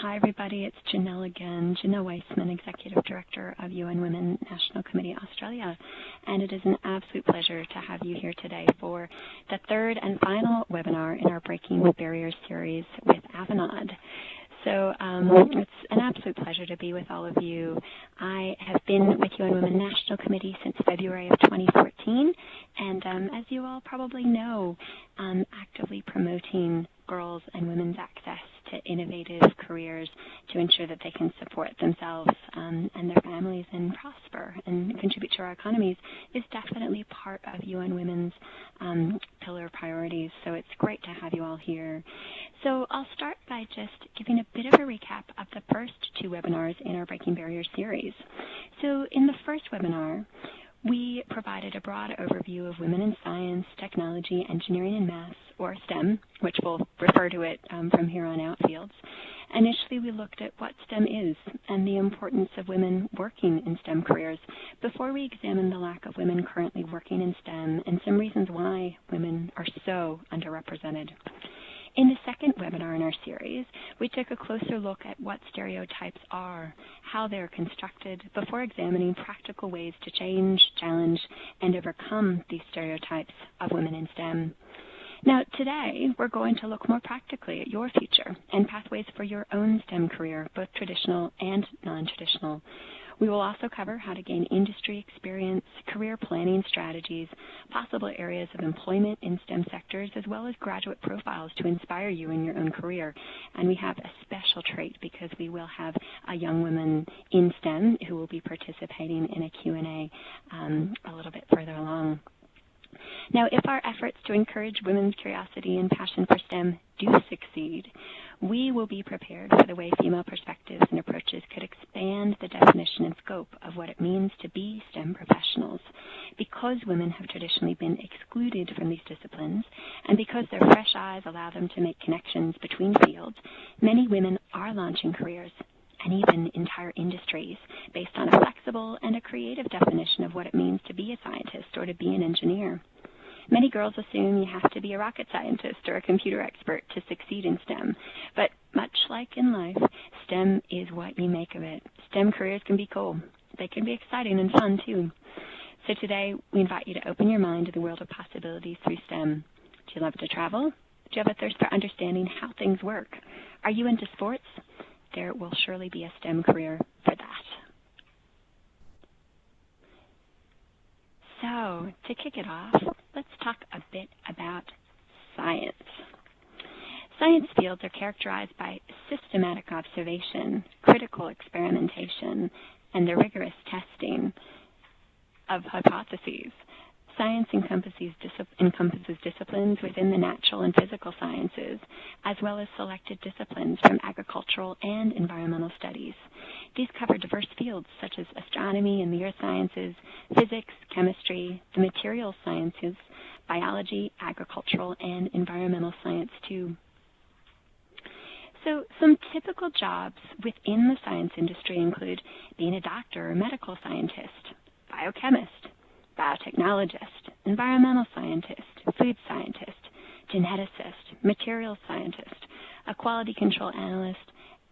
Hi, everybody. It's Janelle again, Janelle Weissman, Executive Director of UN Women National Committee Australia. And it is an absolute pleasure to have you here today for the third and final webinar in our Breaking Barriers series with Avanade. So it's an absolute pleasure to be with all of you. I have been with UN Women National Committee since February of 2014, and as you all probably know, actively promoting girls' and women's access to innovative careers to ensure that they can support themselves and their families and prosper and contribute to our economies is definitely part of UN Women's pillar priorities. So it's great to have you all here. So I'll start by just giving a bit of a recap of the first two webinars in our Breaking Barriers series. So in the first webinar, we provided a broad overview of women in science, technology, engineering, and math, or STEM, which we'll refer to it from here on out fields. Initially, we looked at what STEM is and the importance of women working in STEM careers before we examined the lack of women currently working in STEM and some reasons why women are so underrepresented. In the second webinar in our series, we took a closer look at what stereotypes are, how they are constructed, before examining practical ways to change, challenge, and overcome these stereotypes of women in STEM. Now, today, we're going to look more practically at your future and pathways for your own STEM career, both traditional and non-traditional. We will also cover how to gain industry experience, career planning strategies, possible areas of employment in STEM sectors, as well as graduate profiles to inspire you in your own career. And we have a special trait because we will have a young woman in STEM who will be participating in a Q&A a little bit further along. Now, if our efforts to encourage women's curiosity and passion for STEM do succeed, we will be prepared for the way female perspectives and approaches could expand the definition and scope of what it means to be STEM professionals. Because women have traditionally been excluded from these disciplines, and because their fresh eyes allow them to make connections between fields, many women are launching careers and even entire industries based on a flexible and a creative definition of what it means to be a scientist or to be an engineer. Many girls assume you have to be a rocket scientist or a computer expert to succeed in STEM, but much like in life, STEM is what you make of it. STEM careers can be cool. They can be exciting and fun, too. So today, we invite you to open your mind to the world of possibilities through STEM. Do you love to travel? Do you have a thirst for understanding how things work? Are you into sports? There will surely be a STEM career for that. So, to kick it off, let's talk a bit about science. Science fields are characterized by systematic observation, critical experimentation, and the rigorous testing of hypotheses. Science encompasses disciplines within the natural and physical sciences, as well as selected disciplines from agricultural and environmental studies. These cover diverse fields such as astronomy and the earth sciences, physics, chemistry, the materials sciences, biology, agricultural, and environmental science too. So some typical jobs within the science industry include being a doctor or medical scientist, biochemist, biotechnologist, environmental scientist, food scientist, geneticist, materials scientist, a quality control analyst,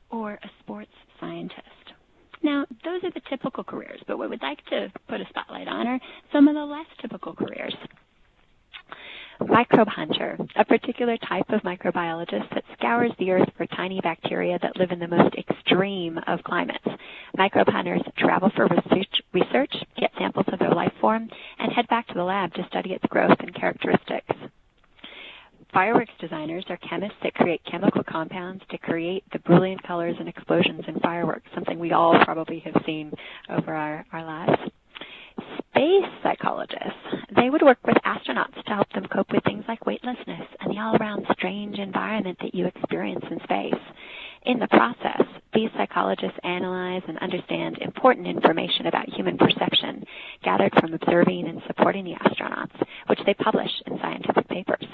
or a sports scientist. Now, those are the typical careers, but what we'd like to put a spotlight on are some of the less typical careers. Microbe hunter, a particular type of microbiologist that scours the earth for tiny bacteria that live in the most extreme of climates. Microbe hunters travel for research, get samples of their life form, and head back to the lab to study its growth and characteristics. Fireworks designers are chemists that create chemical compounds to create the brilliant colors and explosions in fireworks, something we all probably have seen over our lives. Space psychologists, they would work with astronauts to help them cope with things like weightlessness and the all-around strange environment that you experience in space. In the process, these psychologists analyze and understand important information about human perception gathered from observing and supporting the astronauts, which they publish in scientific papers.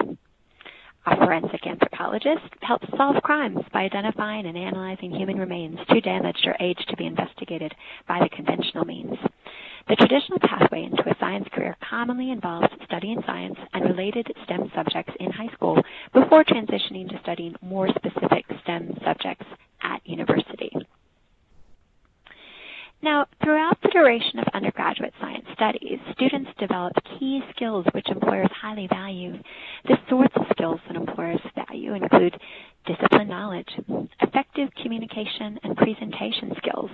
A forensic anthropologist helps solve crimes by identifying and analyzing human remains too damaged or aged to be investigated by the conventional means. The traditional pathway into a science career commonly involves studying science and related STEM subjects in high school before transitioning to studying more specific STEM subjects at university. Now, throughout the duration of undergraduate science studies, students develop key skills which employers highly value. The sorts of skills that employers value include discipline knowledge, effective communication and presentation skills,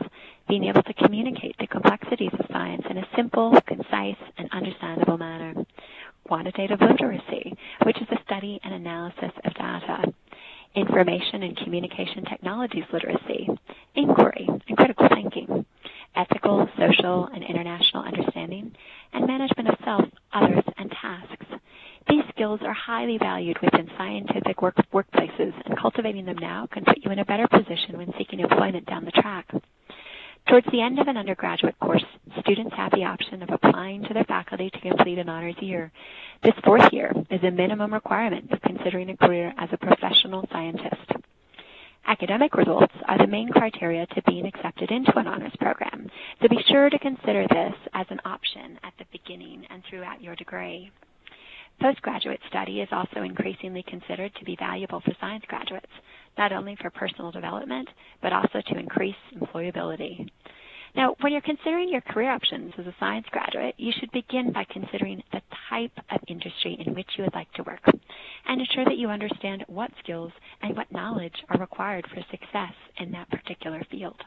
being able to communicate the complexities of science in a simple, concise, and understandable manner, quantitative literacy, which is the study and analysis of data, information and communication technologies literacy, inquiry and critical thinking, ethical, social, and international understanding, and management of self, others, and tasks. These skills are highly valued within scientific workplaces, and cultivating them now can put you in a better position when seeking employment down the track. Towards the end of an undergraduate course, students have the option of applying to their faculty to complete an honors year. This fourth year is a minimum requirement of considering a career as a professional scientist. Academic results are the main criteria to being accepted into an honors program, so be sure to consider this as an option at the beginning and throughout your degree. Postgraduate study is also increasingly considered to be valuable for science graduates, not only for personal development, but also to increase employability. Now, when you're considering your career options as a science graduate, you should begin by considering the type of industry in which you would like to work, and ensure that you understand what skills and what knowledge are required for success in that particular field.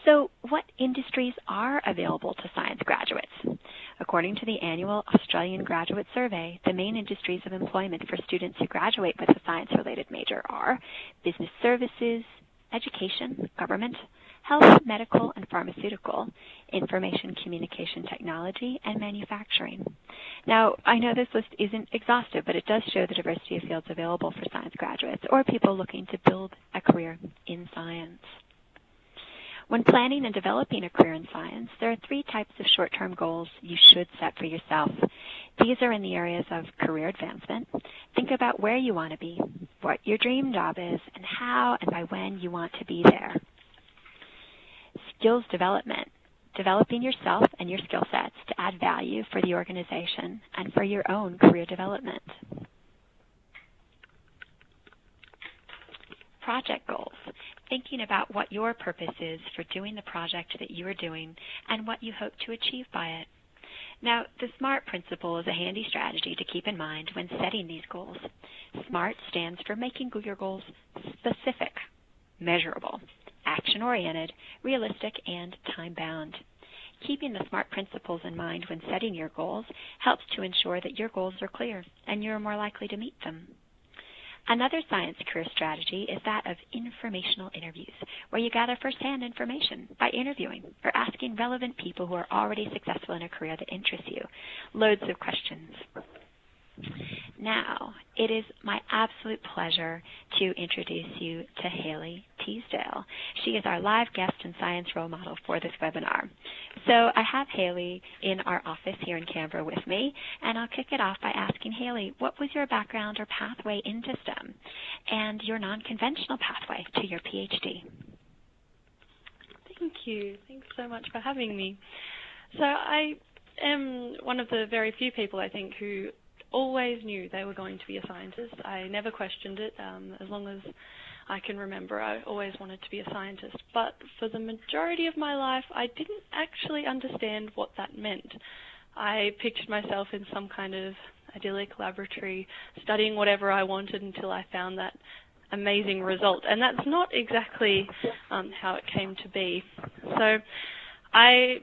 So, what industries are available to science graduates? According to the annual Australian Graduate Survey, the main industries of employment for students who graduate with a science-related major are business services, education, government, health, medical, and pharmaceutical, information communication technology, and manufacturing. Now, I know this list isn't exhaustive, but it does show the diversity of fields available for science graduates or people looking to build a career in science. When planning and developing a career in science, there are three types of short-term goals you should set for yourself. These are in the areas of career advancement. Think about where you want to be, what your dream job is, and how and by when you want to be there. Skills development, developing yourself and your skill sets to add value for the organization and for your own career development. Project goals, thinking about what your purpose is for doing the project that you are doing and what you hope to achieve by it. Now, the SMART principle is a handy strategy to keep in mind when setting these goals. SMART stands for making your goals specific, measurable, action-oriented, realistic, and time-bound. Keeping the SMART principles in mind when setting your goals helps to ensure that your goals are clear and you're more likely to meet them. Another science career strategy is that of informational interviews, where you gather first-hand information by interviewing or asking relevant people who are already successful in a career that interests you. Loads of questions. Now, it is my absolute pleasure to introduce you to Haley Teasdale. She is our live guest and science role model for this webinar. So I have Haley in our office here in Canberra with me, and I'll kick it off by asking Haley, what was your background or pathway into STEM and your non-conventional pathway to your PhD? Thank you. Thanks so much for having me. So I am one of the very few people, I think, who always knew they were going to be a scientist. I never questioned it. As long as I can remember, I always wanted to be a scientist. But for the majority of my life, I didn't actually understand what that meant. I pictured myself in some kind of idyllic laboratory studying whatever I wanted until I found that amazing result. And that's not exactly how it came to be. So I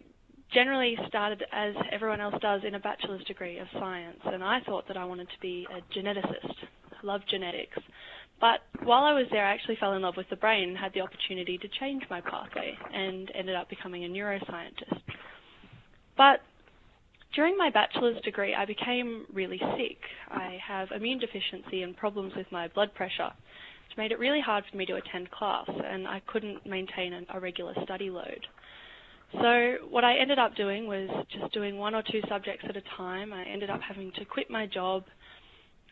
generally started, as everyone else does, in a bachelor's degree of science, and I thought that I wanted to be a geneticist. I love genetics. But while I was there, I actually fell in love with the brain and had the opportunity to change my pathway and ended up becoming a neuroscientist. But during my bachelor's degree, I became really sick. I have immune deficiency and problems with my blood pressure, which made it really hard for me to attend class, and I couldn't maintain a regular study load. So what I ended up doing was just doing one or two subjects at a time. I ended up having to quit my job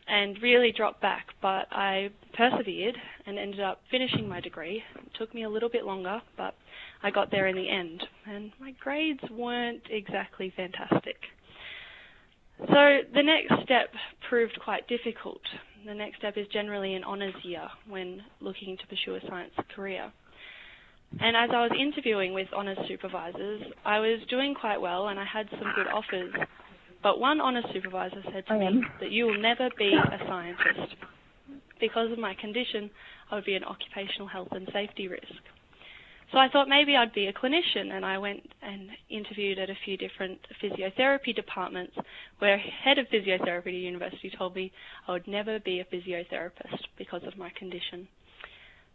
and really drop back, but I persevered and ended up finishing my degree. It took me a little bit longer, but I got there in the end, and my grades weren't exactly fantastic. So the next step proved quite difficult. The next step is generally an honours year when looking to pursue a science career. And as I was interviewing with honours supervisors, I was doing quite well and I had some good offers. But one honours supervisor said to me that you will never be a scientist. Because of my condition, I would be an occupational health and safety risk. So I thought maybe I'd be a clinician, and I went and interviewed at a few different physiotherapy departments where head of physiotherapy at the university told me I would never be a physiotherapist because of my condition.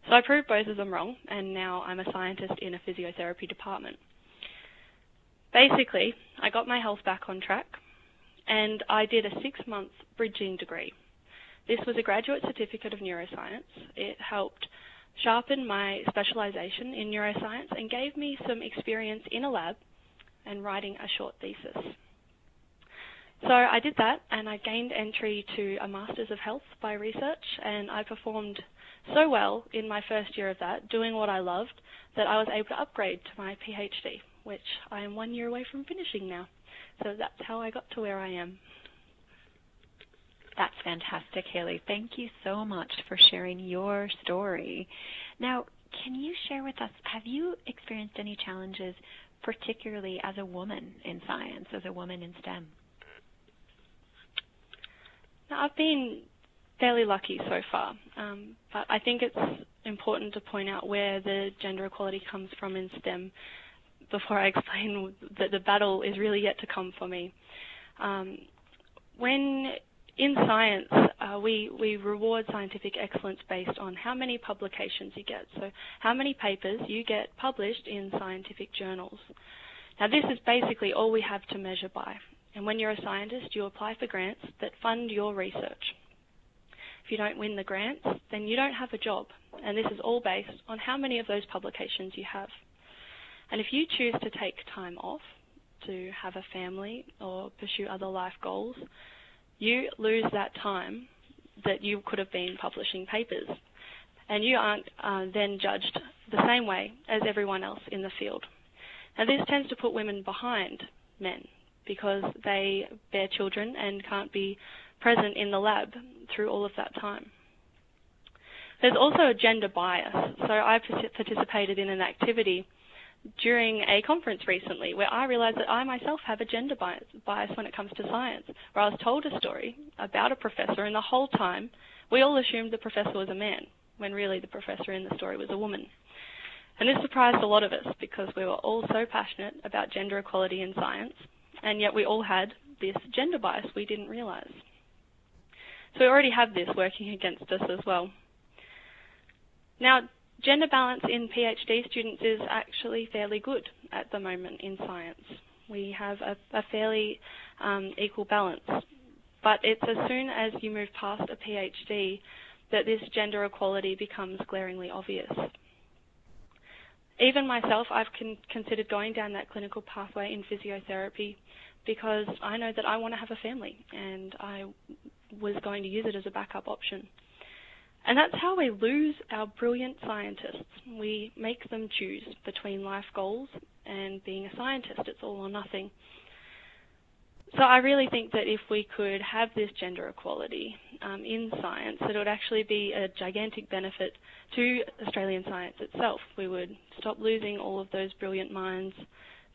So I proved both of them wrong, and now I'm a scientist in a physiotherapy department. Basically, I got my health back on track, and I did a 6-month bridging degree. This was a graduate certificate of neuroscience. It helped sharpen my specialisation in neuroscience and gave me some experience in a lab and writing a short thesis. So I did that, and I gained entry to a Masters of Health by Research, and I performed so well in my first year of that, doing what I loved, that I was able to upgrade to my PhD, which I am 1 year away from finishing now. So that's how I got to where I am. That's fantastic, Haley. Thank you so much for sharing your story. Now, can you share with us, have you experienced any challenges, particularly as a woman in science, as a woman in STEM? Now, I've been fairly lucky so far, but I think it's important to point out where the gender equality comes from in STEM before I explain that the battle is really yet to come for me. When in science, we reward scientific excellence based on how many publications you get, so how many papers you get published in scientific journals. Now, this is basically all we have to measure by, and when you're a scientist, you apply for grants that fund your research. If you don't win the grants, then you don't have a job, and this is all based on how many of those publications you have. And if you choose to take time off to have a family or pursue other life goals, you lose that time that you could have been publishing papers, and you aren't then judged the same way as everyone else in the field. Now, this tends to put women behind men because they bear children and can't be present in the lab through all of that time. There's also a gender bias. So I participated in an activity during a conference recently where I realised that I myself have a gender bias when it comes to science, where I was told a story about a professor, and the whole time we all assumed the professor was a man, when really the professor in the story was a woman. And this surprised a lot of us because we were all so passionate about gender equality in science, and yet we all had this gender bias we didn't realise. So we already have this working against us as well. Now, gender balance in PhD students is actually fairly good at the moment in science. We have a fairly equal balance, but it's as soon as you move past a PhD that this gender equality becomes glaringly obvious. Even myself, I've considered going down that clinical pathway in physiotherapy because I know that I want to have a family, and I was going to use it as a backup option. And that's how we lose our brilliant scientists. We make them choose between life goals and being a scientist. It's all or nothing. So I really think that if we could have this gender equality in science, that it would actually be a gigantic benefit to Australian science itself. We would stop losing all of those brilliant minds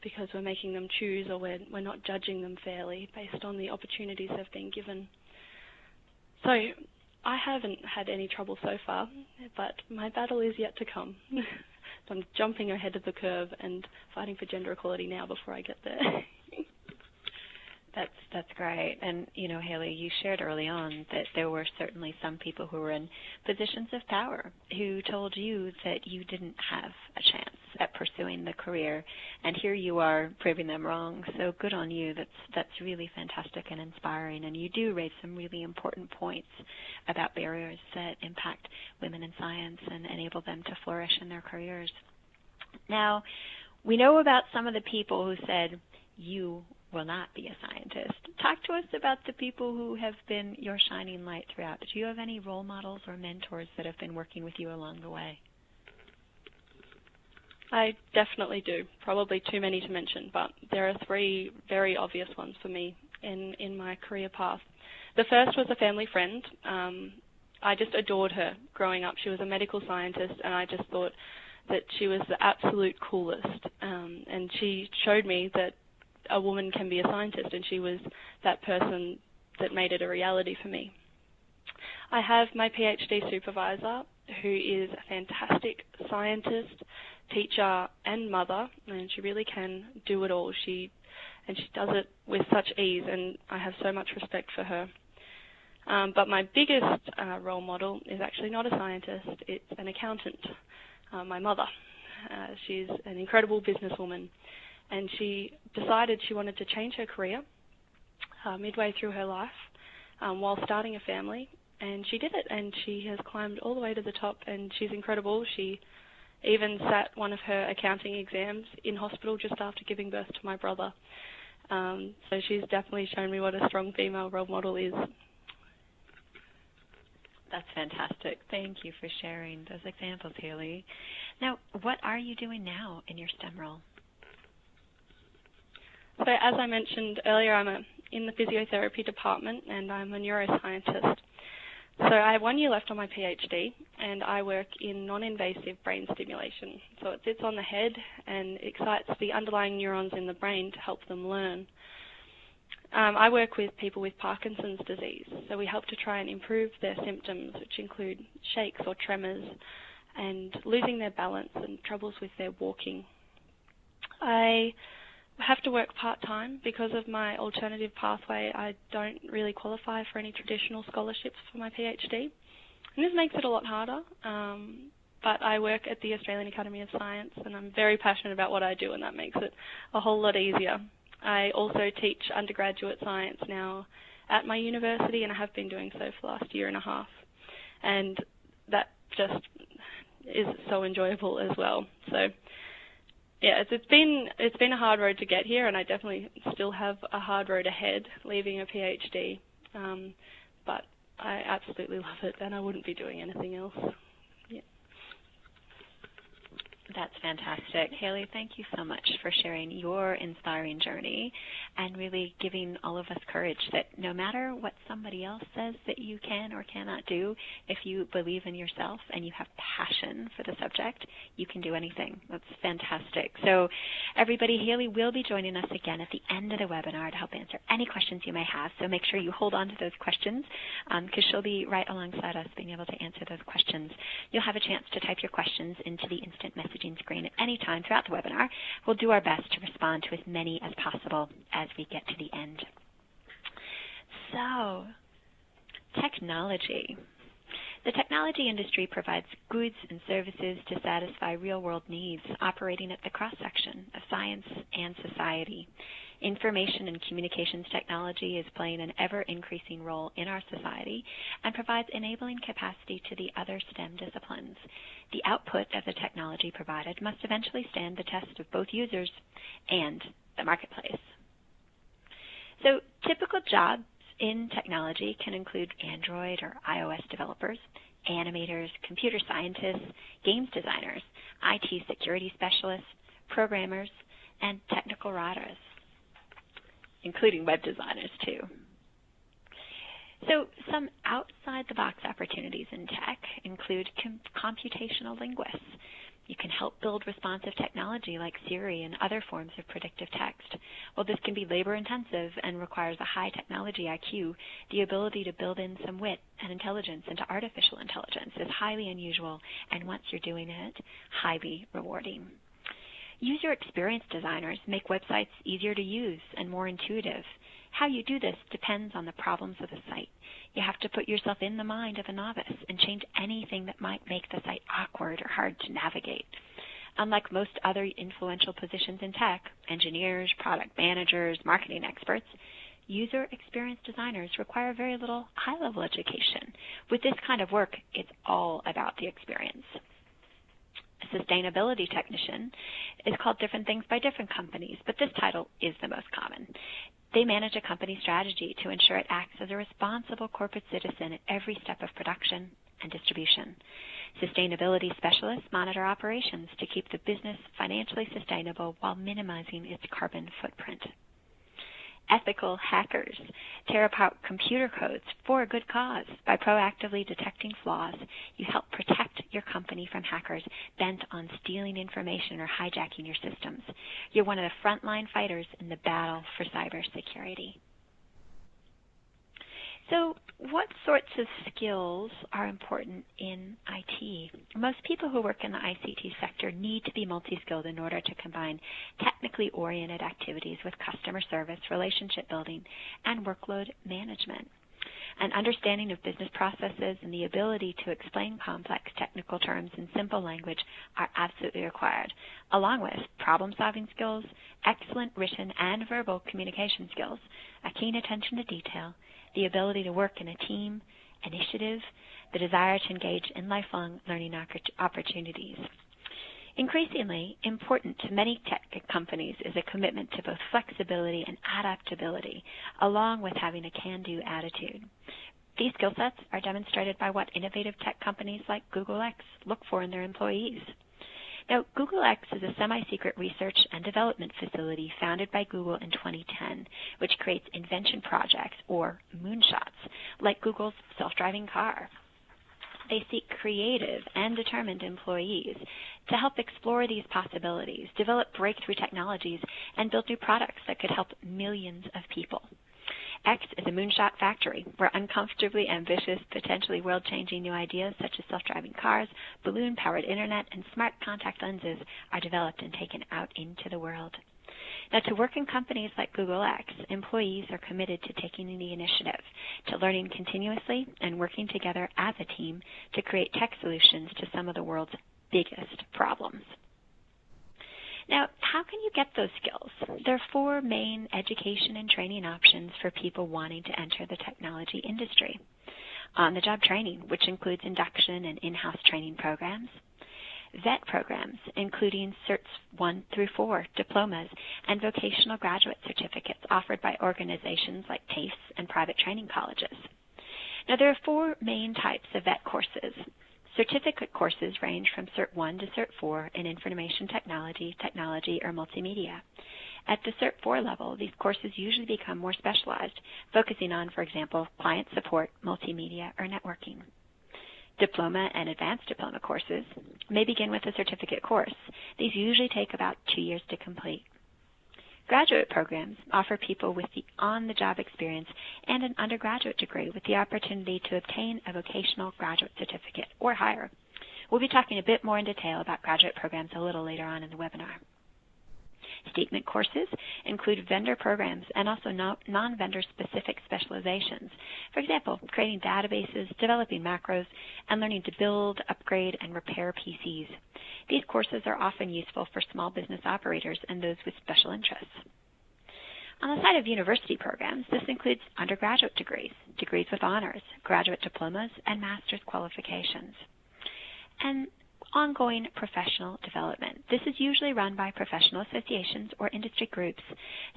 because we're making them choose, or we're not judging them fairly based on the opportunities they've been given. So I haven't had any trouble so far, but my battle is yet to come. So I'm jumping ahead of the curve and fighting for gender equality now before I get there. That's great. And, you know, Haley, you shared early on that there were certainly some people who were in positions of power who told you that you didn't have a chance at pursuing the career, and here you are proving them wrong. So good on you. That's really fantastic and inspiring, and you do raise some really important points about barriers that impact women in science and enable them to flourish in their careers. Now, we know about some of the people who said you will not be a scientist. Talk to us about the people who have been your shining light throughout. Do you have any role models or mentors that have been working with you along the way? I definitely do. Probably too many to mention, but there are 3 very obvious ones for me in my career path. The first was a family friend. I just adored her growing up. She was a medical scientist, and I just thought that she was the absolute coolest. And she showed me that a woman can be a scientist, and she was that person that made it a reality for me. I have my PhD supervisor, who is a fantastic scientist, teacher, and mother, and she really can do it all. She does it with such ease, and I have so much respect for her. But my biggest role model is actually not a scientist, it's an accountant, my mother. She's an incredible businesswoman, and she decided she wanted to change her career midway through her life while starting a family, and she did it, and she has climbed all the way to the top, and she's incredible. She even sat one of her accounting exams in hospital just after giving birth to my brother. So she's definitely shown me what a strong female role model is. That's fantastic. Thank you for sharing those examples, Haley. Now, what are you doing now in your STEM role? So as I mentioned earlier, I'm in the physiotherapy department, and I'm a neuroscientist. So I have 1 year left on my PhD, and I work in non-invasive brain stimulation. So it sits on the head and excites the underlying neurons in the brain to help them learn. I work with people with Parkinson's disease, so we help to try and improve their symptoms, which include shakes or tremors and losing their balance and troubles with their walking. I have to work part-time because of my alternative pathway. I don't really qualify for any traditional scholarships for my PhD, and this makes it a lot harder, but I work at the Australian Academy of Science, and I'm very passionate about what I do, and that makes it a whole lot easier. I also teach undergraduate science now at my university, and I have been doing so for the last year and a half, and that just is so enjoyable as well. So yeah, it's been a hard road to get here, and I definitely still have a hard road ahead leaving a PhD, but I absolutely love it, and I wouldn't be doing anything else. Yeah. That's fantastic. Haley, thank you so much for sharing your inspiring journey and really giving all of us courage that no matter what somebody else says that you can or cannot do, if you believe in yourself and you have passion for the subject, you can do anything. That's fantastic. So everybody, Haley will be joining us again at the end of the webinar to help answer any questions you may have. So make sure you hold on to those questions because she'll be right alongside us being able to answer those questions. You'll have a chance to type your questions into the instant messaging screen at any time throughout the webinar. We'll do our best to respond to as many as possible as we get to the end. So, technology. The technology industry provides goods and services to satisfy real-world needs operating at the cross-section of science and society. Information and communications technology is playing an ever-increasing role in our society and provides enabling capacity to the other STEM disciplines. The output of the technology provided must eventually stand the test of both users and the marketplace. So typical jobs in technology can include Android or iOS developers, animators, computer scientists, games designers, IT security specialists, programmers, and technical writers, including web designers too. So some outside-the-box opportunities in tech include computational linguists. You can help build responsive technology like Siri and other forms of predictive text. While this can be labor-intensive and requires a high technology IQ, the ability to build in some wit and intelligence into artificial intelligence is highly unusual, and once you're doing it, highly rewarding. User experience designers make websites easier to use and more intuitive. How you do this depends on the problems of the site. You have to put yourself in the mind of a novice and change anything that might make the site awkward or hard to navigate. Unlike most other influential positions in tech, engineers, product managers, marketing experts, user experience designers require very little high-level education. With this kind of work, it's all about the experience. A sustainability technician is called different things by different companies, but this title is the most common. They manage a company strategy to ensure it acts as a responsible corporate citizen at every step of production and distribution. Sustainability specialists monitor operations to keep the business financially sustainable while minimizing its carbon footprint. Ethical hackers tear apart computer codes for a good cause. By proactively detecting flaws, you help protect your company from hackers bent on stealing information or hijacking your systems. You're one of the frontline fighters in the battle for cybersecurity. So what sorts of skills are important in IT? Most people who work in the ICT sector need to be multi-skilled in order to combine technically oriented activities with customer service, relationship building, and workload management. An understanding of business processes and the ability to explain complex technical terms in simple language are absolutely required, along with problem-solving skills, excellent written and verbal communication skills, a keen attention to detail, the ability to work in a team, initiative, the desire to engage in lifelong learning opportunities. Increasingly important to many tech companies is a commitment to both flexibility and adaptability, along with having a can-do attitude. These skill sets are demonstrated by what innovative tech companies like Google X look for in their employees. Now, Google X is a semi-secret research and development facility founded by Google in 2010, which creates invention projects, or moonshots, like Google's self-driving car. They seek creative and determined employees to help explore these possibilities, develop breakthrough technologies, and build new products that could help millions of people. X is a moonshot factory where uncomfortably ambitious, potentially world-changing new ideas such as self-driving cars, balloon-powered internet, and smart contact lenses are developed and taken out into the world. Now, to work in companies like Google X, employees are committed to taking the initiative, to learning continuously and working together as a team to create tech solutions to some of the world's biggest problems. Now, how can you get those skills? There are 4 main education and training options for people wanting to enter the technology industry. On-the-job training, which includes induction and in-house training programs. VET programs, including Certs 1 through 4, diplomas, and vocational graduate certificates offered by organizations like TAFEs and private training colleges. Now, there are 4 main types of VET courses. Certificate courses range from Cert 1 to Cert 4 in information technology, or multimedia. At the Cert 4 level, these courses usually become more specialized, focusing on, for example, client support, multimedia, or networking. Diploma and advanced diploma courses may begin with a certificate course. These usually take about 2 years to complete. Graduate programs offer people with the on-the-job experience and an undergraduate degree with the opportunity to obtain a vocational graduate certificate or higher. We'll be talking a bit more in detail about graduate programs a little later on in the webinar. Statement courses include vendor programs and also non-vendor specific specializations. For example, creating databases, developing macros, and learning to build, upgrade, and repair PCs. These courses are often useful for small business operators and those with special interests. On the side of university programs, this includes undergraduate degrees, degrees with honors, graduate diplomas, and master's qualifications. And ongoing professional development. This is usually run by professional associations or industry groups.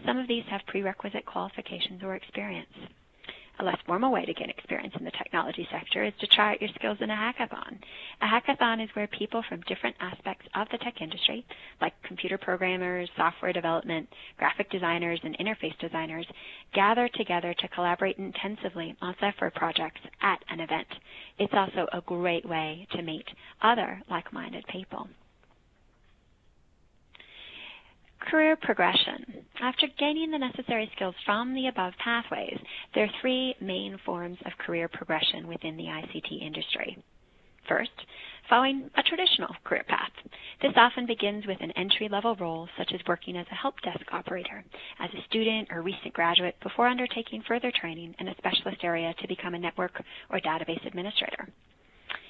Some of these have prerequisite qualifications or experience. A less formal way to gain experience in the technology sector is to try out your skills in a hackathon. A hackathon is where people from different aspects of the tech industry, like computer programmers, software development, graphic designers, and interface designers, gather together to collaborate intensively on software projects at an event. It's also a great way to meet other like-minded people. Career progression. After gaining the necessary skills from the above pathways, there are 3 main forms of career progression within the ICT industry. First, following a traditional career path. This often begins with an entry-level role, such as working as a help desk operator, as a student or recent graduate, before undertaking further training in a specialist area to become a network or database administrator.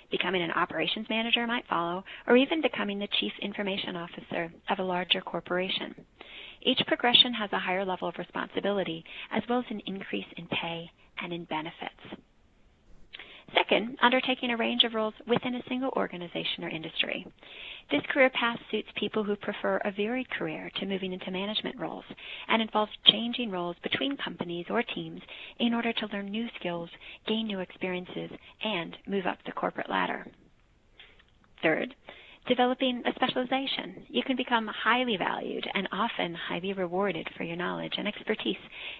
Becoming an operations manager might follow, or even becoming the chief information officer of a larger corporation. Each progression has a higher level of responsibility, as well as an increase in pay and in benefits. Second, undertaking a range of roles within a single organization or industry. This career path suits people who prefer a varied career to moving into management roles and involves changing roles between companies or teams in order to learn new skills, gain new experiences, and move up the corporate ladder. Third, Developing a specialization, you can become highly valued and often highly rewarded for your knowledge and expertise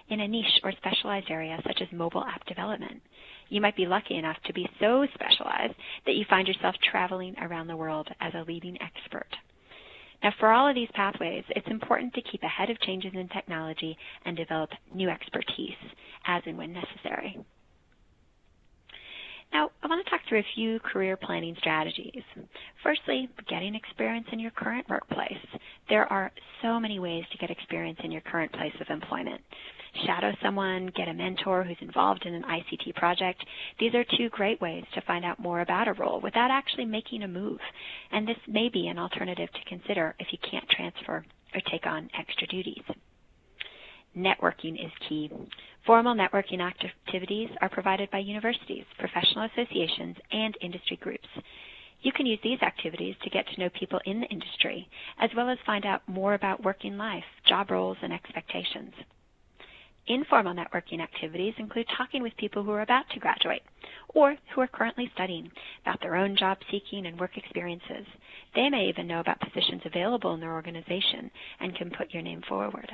in a niche or specialized area such as mobile app development. You might be lucky enough to be so specialized that you find yourself traveling around the world as a leading expert. Now, for all of these pathways, it's important to keep ahead of changes in technology and develop new expertise as and when necessary. Now, I want to talk through a few career planning strategies. Firstly, getting experience in your current workplace. There are so many ways to get experience in your current place of employment. Shadow someone, get a mentor who's involved in an ICT project. These are two great ways to find out more about a role without actually making a move. And this may be an alternative to consider if you can't transfer or take on extra duties. Networking is key. Formal networking activities are provided by universities, professional associations, and industry groups. You can use these activities to get to know people in the industry, as well as find out more about working life, job roles, and expectations. Informal networking activities include talking with people who are about to graduate or who are currently studying about their own job seeking and work experiences. They may even know about positions available in their organization and can put your name forward.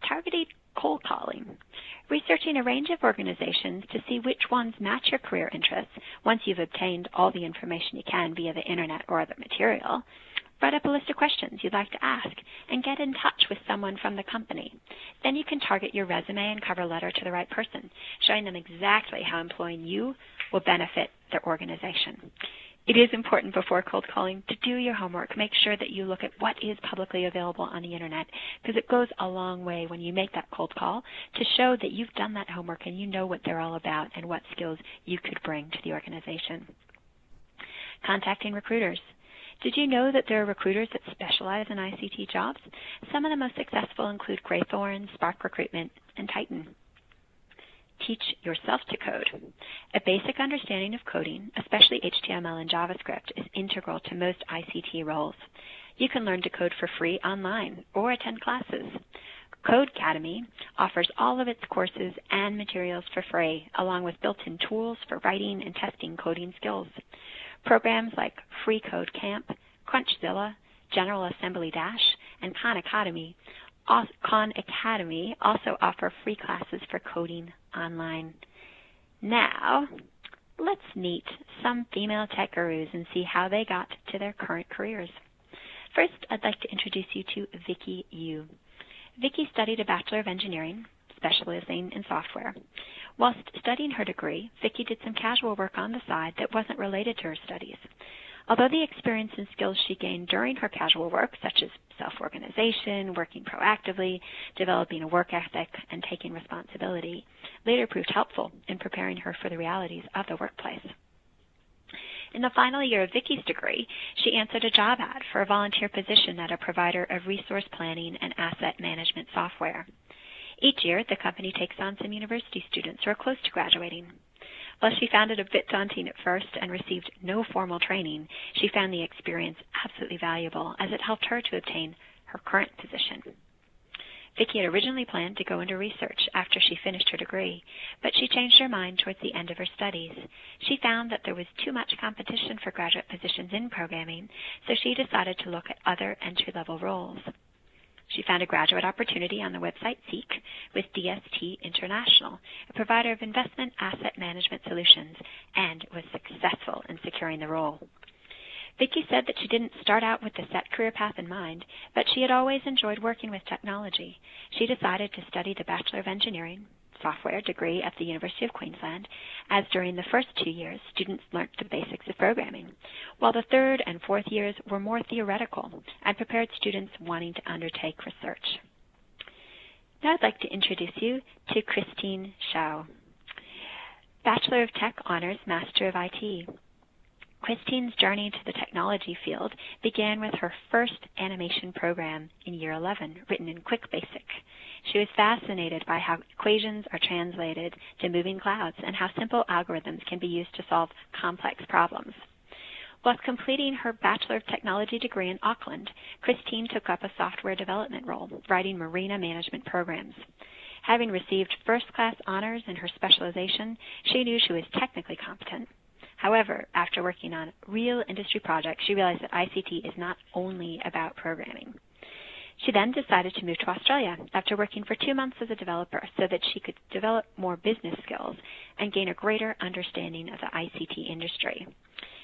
Targeted cold calling. Researching a range of organizations to see which ones match your career interests once you've obtained all the information you can via the internet or other material. Write up a list of questions you'd like to ask and get in touch with someone from the company. Then you can target your resume and cover letter to the right person, showing them exactly how employing you will benefit their organization. It is important before cold calling to do your homework. Make sure that you look at what is publicly available on the internet, because it goes a long way when you make that cold call to show that you've done that homework and you know what they're all about and what skills you could bring to the organization. Contacting recruiters. Did you know that there are recruiters that specialize in ICT jobs? Some of the most successful include Graythorn, Spark Recruitment, and Titan. Teach yourself to code. A basic understanding of coding, especially HTML and JavaScript, is integral to most ICT roles. You can learn to code for free online or attend classes. Codecademy offers all of its courses and materials for free, along with built-in tools for writing and testing coding skills. Programs like Free Code Camp, Crunchzilla, General Assembly Dash, and Khan Academy also offer free classes for coding online. Now, let's meet some female tech gurus and see how they got to their current careers. First, I'd like to introduce you to Vicky Yu. Vicky studied a Bachelor of Engineering, specializing in software. Whilst studying her degree, Vicky did some casual work on the side that wasn't related to her studies. Although the experience and skills she gained during her casual work, such as self-organization, working proactively, developing a work ethic, and taking responsibility, later proved helpful in preparing her for the realities of the workplace. In the final year of Vicky's degree, she answered a job ad for a volunteer position at a provider of resource planning and asset management software. Each year, the company takes on some university students who are close to graduating. While she found it a bit daunting at first and received no formal training, she found the experience absolutely valuable as it helped her to obtain her current position. Vicky had originally planned to go into research after she finished her degree, but she changed her mind towards the end of her studies. She found that there was too much competition for graduate positions in programming, so she decided to look at other entry-level roles. She found a graduate opportunity on the website Seek with DST International, a provider of investment asset management solutions, and was successful in securing the role. Vicky said that she didn't start out with the set career path in mind, but she had always enjoyed working with technology. She decided to study the Bachelor of Engineering software degree at the University of Queensland, as during the first 2 years, students learnt the basics of programming, while the third and fourth years were more theoretical and prepared students wanting to undertake research. Now I'd like to introduce you to Christine Shao, Bachelor of Tech Honors, Master of IT. Christine's journey to the technology field began with her first animation program in year 11, written in Quick Basic. She was fascinated by how equations are translated to moving clouds and how simple algorithms can be used to solve complex problems. While completing her Bachelor of Technology degree in Auckland, Christine took up a software development role, writing marina management programs. Having received first-class honors in her specialization, she knew she was technically competent. However, after working on real industry projects, she realized that ICT is not only about programming. She then decided to move to Australia after working for 2 months as a developer so that she could develop more business skills and gain a greater understanding of the ICT industry.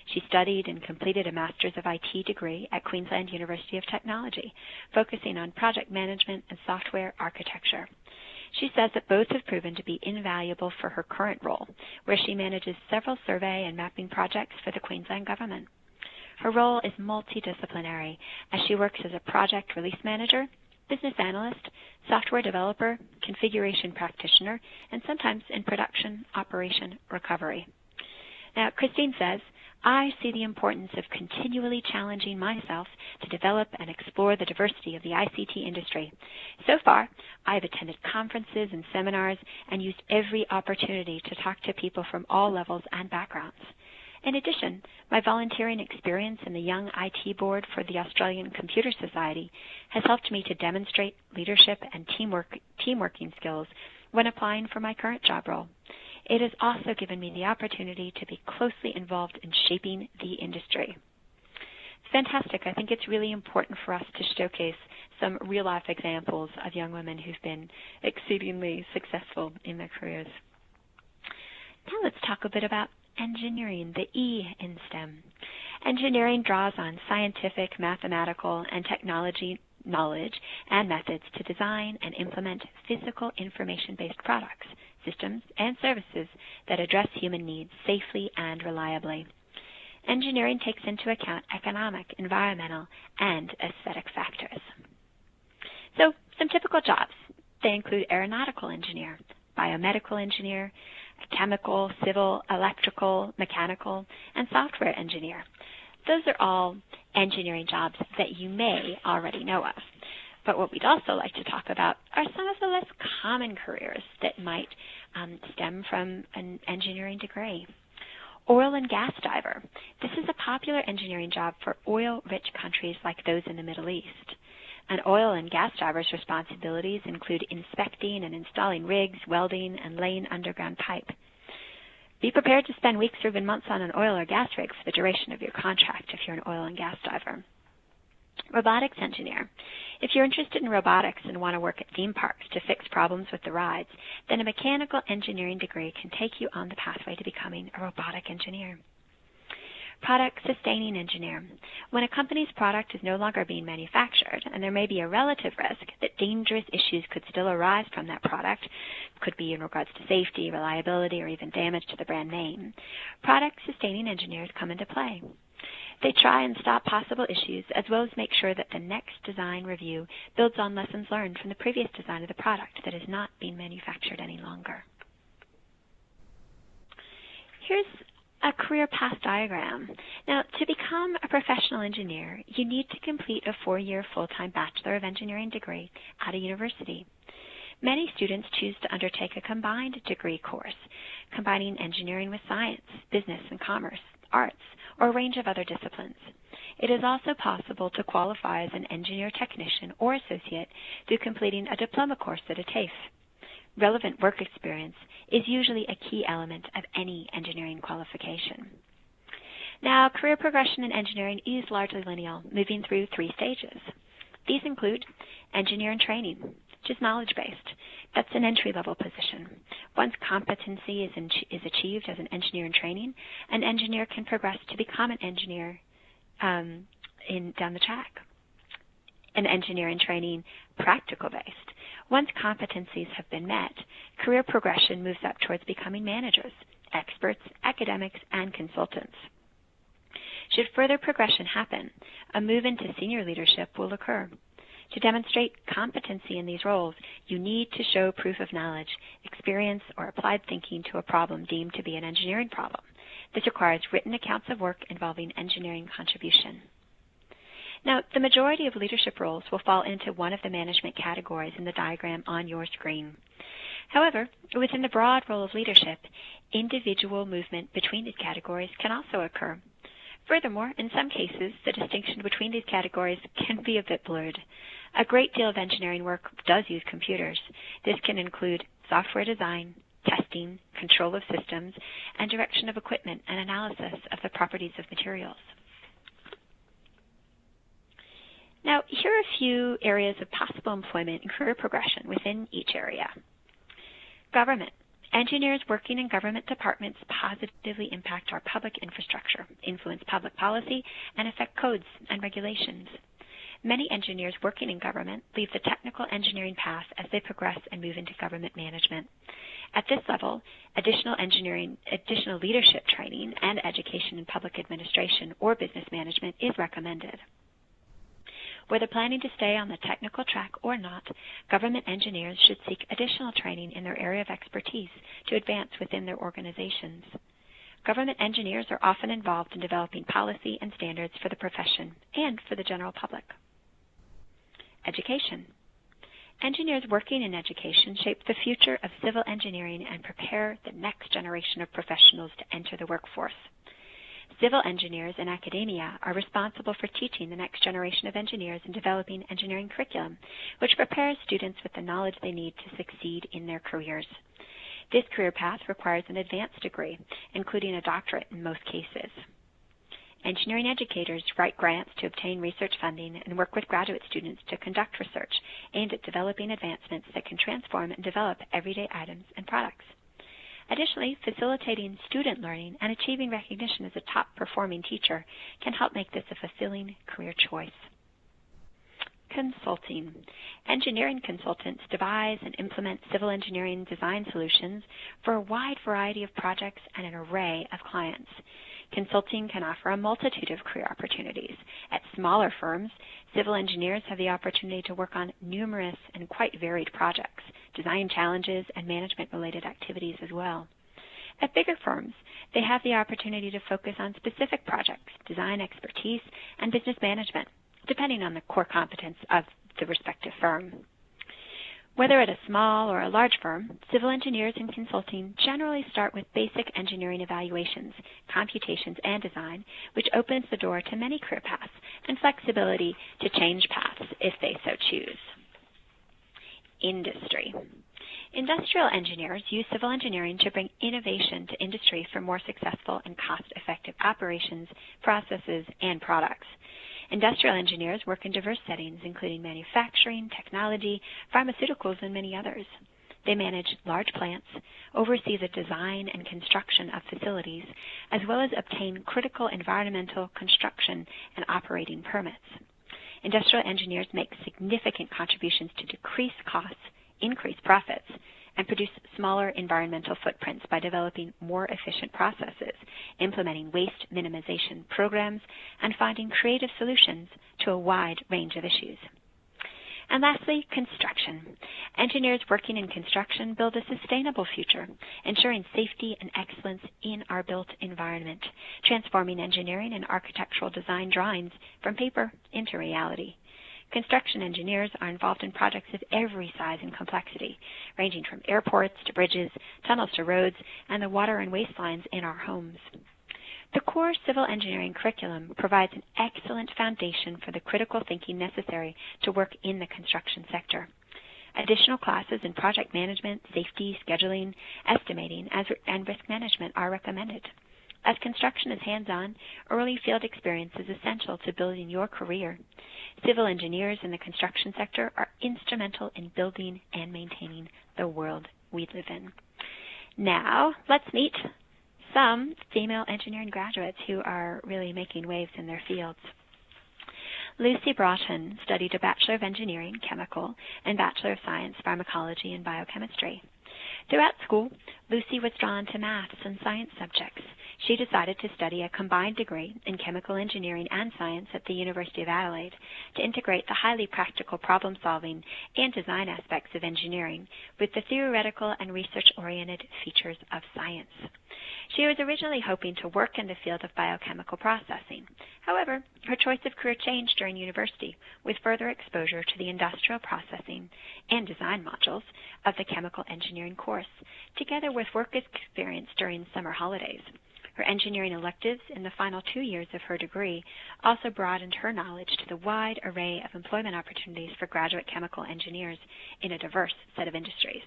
She studied and completed a Master's of IT degree at Queensland University of Technology, focusing on project management and software architecture. She says that both have proven to be invaluable for her current role, where she manages several survey and mapping projects for the Queensland government. Her role is multidisciplinary as she works as a project release manager, business analyst, software developer, configuration practitioner, and sometimes in production operation recovery. Now, Christine says, I see the importance of continually challenging myself to develop and explore the diversity of the ICT industry. So far, I have attended conferences and seminars and used every opportunity to talk to people from all levels and backgrounds. In addition, my volunteering experience in the Young IT Board for the Australian Computer Society has helped me to demonstrate leadership and teamworking skills when applying for my current job role. It has also given me the opportunity to be closely involved in shaping the industry. It's fantastic. I think it's really important for us to showcase some real-life examples of young women who've been exceedingly successful in their careers. Now let's talk a bit about engineering, the E in STEM. Engineering draws on scientific, mathematical, and technology knowledge and methods to design and implement physical information-based products, systems, and services that address human needs safely and reliably. Engineering takes into account economic, environmental, and aesthetic factors. So, some typical jobs. They include aeronautical engineer, biomedical engineer, chemical, civil, electrical, mechanical, and software engineer. Those are all engineering jobs that you may already know of. But what we'd also like to talk about are some of the less common careers that might stem from an engineering degree. Oil and gas diver. This is a popular engineering job for oil-rich countries like those in the Middle East. An oil and gas diver's responsibilities include inspecting and installing rigs, welding, and laying underground pipe. Be prepared to spend weeks or even months on an oil or gas rig for the duration of your contract if you're an oil and gas diver. Robotics engineer. If you're interested in robotics and want to work at theme parks to fix problems with the rides, then a mechanical engineering degree can take you on the pathway to becoming a robotic engineer. Product sustaining engineer. When a company's product is no longer being manufactured and there may be a relative risk that dangerous issues could still arise from that product, could be in regards to safety, reliability, or even damage to the brand name, product sustaining engineers come into play. They try and stop possible issues as well as make sure that the next design review builds on lessons learned from the previous design of the product that is not being manufactured any longer. Here's a career path diagram. Now, to become a professional engineer, you need to complete a 4-year full-time Bachelor of Engineering degree at a university. Many students choose to undertake a combined degree course, combining engineering with science, business and commerce, arts, or a range of other disciplines. It is also possible to qualify as an engineer technician or associate through completing a diploma course at a TAFE. Relevant work experience is usually a key element of any engineering qualification. Now, career progression in engineering is largely linear, moving through 3 stages. These include engineer in training, which is knowledge-based. That's an entry-level position. Once competency is achieved as an engineer in training, an engineer can progress to become an engineer down the track. An engineer in training, practical-based. Once competencies have been met, career progression moves up towards becoming managers, experts, academics, and consultants. Should further progression happen, a move into senior leadership will occur. To demonstrate competency in these roles, you need to show proof of knowledge, experience, or applied thinking to a problem deemed to be an engineering problem. This requires written accounts of work involving engineering contribution. Now, the majority of leadership roles will fall into one of the management categories in the diagram on your screen. However, within the broad role of leadership, individual movement between these categories can also occur. Furthermore, in some cases, the distinction between these categories can be a bit blurred. A great deal of engineering work does use computers. This can include software design, testing, control of systems, and direction of equipment and analysis of the properties of materials. Now, here are a few areas of possible employment and career progression within each area. Government. Engineers working in government departments positively impact our public infrastructure, influence public policy, and affect codes and regulations. Many engineers working in government leave the technical engineering path as they progress and move into government management. At this level, additional leadership training and education in public administration or business management is recommended. Whether planning to stay on the technical track or not, government engineers should seek additional training in their area of expertise to advance within their organizations. Government engineers are often involved in developing policy and standards for the profession and for the general public. Education. Engineers working in education shape the future of civil engineering and prepare the next generation of professionals to enter the workforce. Civil engineers in academia are responsible for teaching the next generation of engineers and developing engineering curriculum, which prepares students with the knowledge they need to succeed in their careers. This career path requires an advanced degree, including a doctorate in most cases. Engineering educators write grants to obtain research funding and work with graduate students to conduct research aimed at developing advancements that can transform and develop everyday items and products. Additionally, facilitating student learning and achieving recognition as a top-performing teacher can help make this a fulfilling career choice. Consulting. Engineering consultants devise and implement civil engineering design solutions for a wide variety of projects and an array of clients. Consulting can offer a multitude of career opportunities. At smaller firms, civil engineers have the opportunity to work on numerous and quite varied projects, design challenges, and management-related activities as well. At bigger firms, they have the opportunity to focus on specific projects, design expertise, and business management, depending on the core competence of the respective firm. Whether at a small or a large firm, civil engineers in consulting generally start with basic engineering evaluations, computations, and design, which opens the door to many career paths and flexibility to change paths if they so choose. Industry. Industrial engineers use civil engineering to bring innovation to industry for more successful and cost-effective operations, processes, and products. Industrial engineers work in diverse settings, including manufacturing, technology, pharmaceuticals, and many others. They manage large plants, oversee the design and construction of facilities, as well as obtain critical environmental, construction, and operating permits. Industrial engineers make significant contributions to decrease costs, increase profits, and produce smaller environmental footprints by developing more efficient processes, implementing waste minimization programs, and finding creative solutions to a wide range of issues. And lastly, construction. Engineers working in construction build a sustainable future, ensuring safety and excellence in our built environment, transforming engineering and architectural design drawings from paper into reality. Construction engineers are involved in projects of every size and complexity, ranging from airports to bridges, tunnels to roads, and the water and waste lines in our homes. The core civil engineering curriculum provides an excellent foundation for the critical thinking necessary to work in the construction sector. Additional classes in project management, safety, scheduling, estimating, and risk management are recommended. As construction is hands-on, early field experience is essential to building your career. Civil engineers in the construction sector are instrumental in building and maintaining the world we live in. Now, let's meet some female engineering graduates who are really making waves in their fields. Lucy Broughton studied a Bachelor of Engineering, Chemical, and Bachelor of Science, Pharmacology and Biochemistry. Throughout school, Lucy was drawn to maths and science subjects. She decided to study a combined degree in chemical engineering and science at the University of Adelaide to integrate the highly practical problem-solving and design aspects of engineering with the theoretical and research-oriented features of science. She was originally hoping to work in the field of biochemical processing. However, her choice of career changed during university with further exposure to the industrial processing and design modules of the chemical engineering course, together with work experience during summer holidays. Her engineering electives in the final 2 years of her degree also broadened her knowledge to the wide array of employment opportunities for graduate chemical engineers in a diverse set of industries.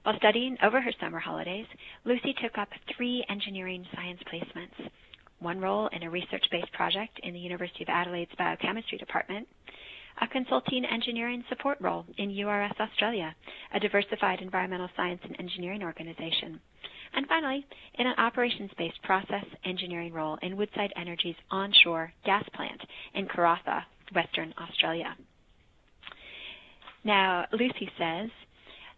While studying over her summer holidays, Lucy took up 3 engineering science placements, 1 role in a research-based project in the University of Adelaide's Biochemistry Department, a consulting engineering support role in URS Australia, a diversified environmental science and engineering organization, and finally, in an operations-based process engineering role in Woodside Energy's onshore gas plant in Karratha, Western Australia. Now, Lucy says,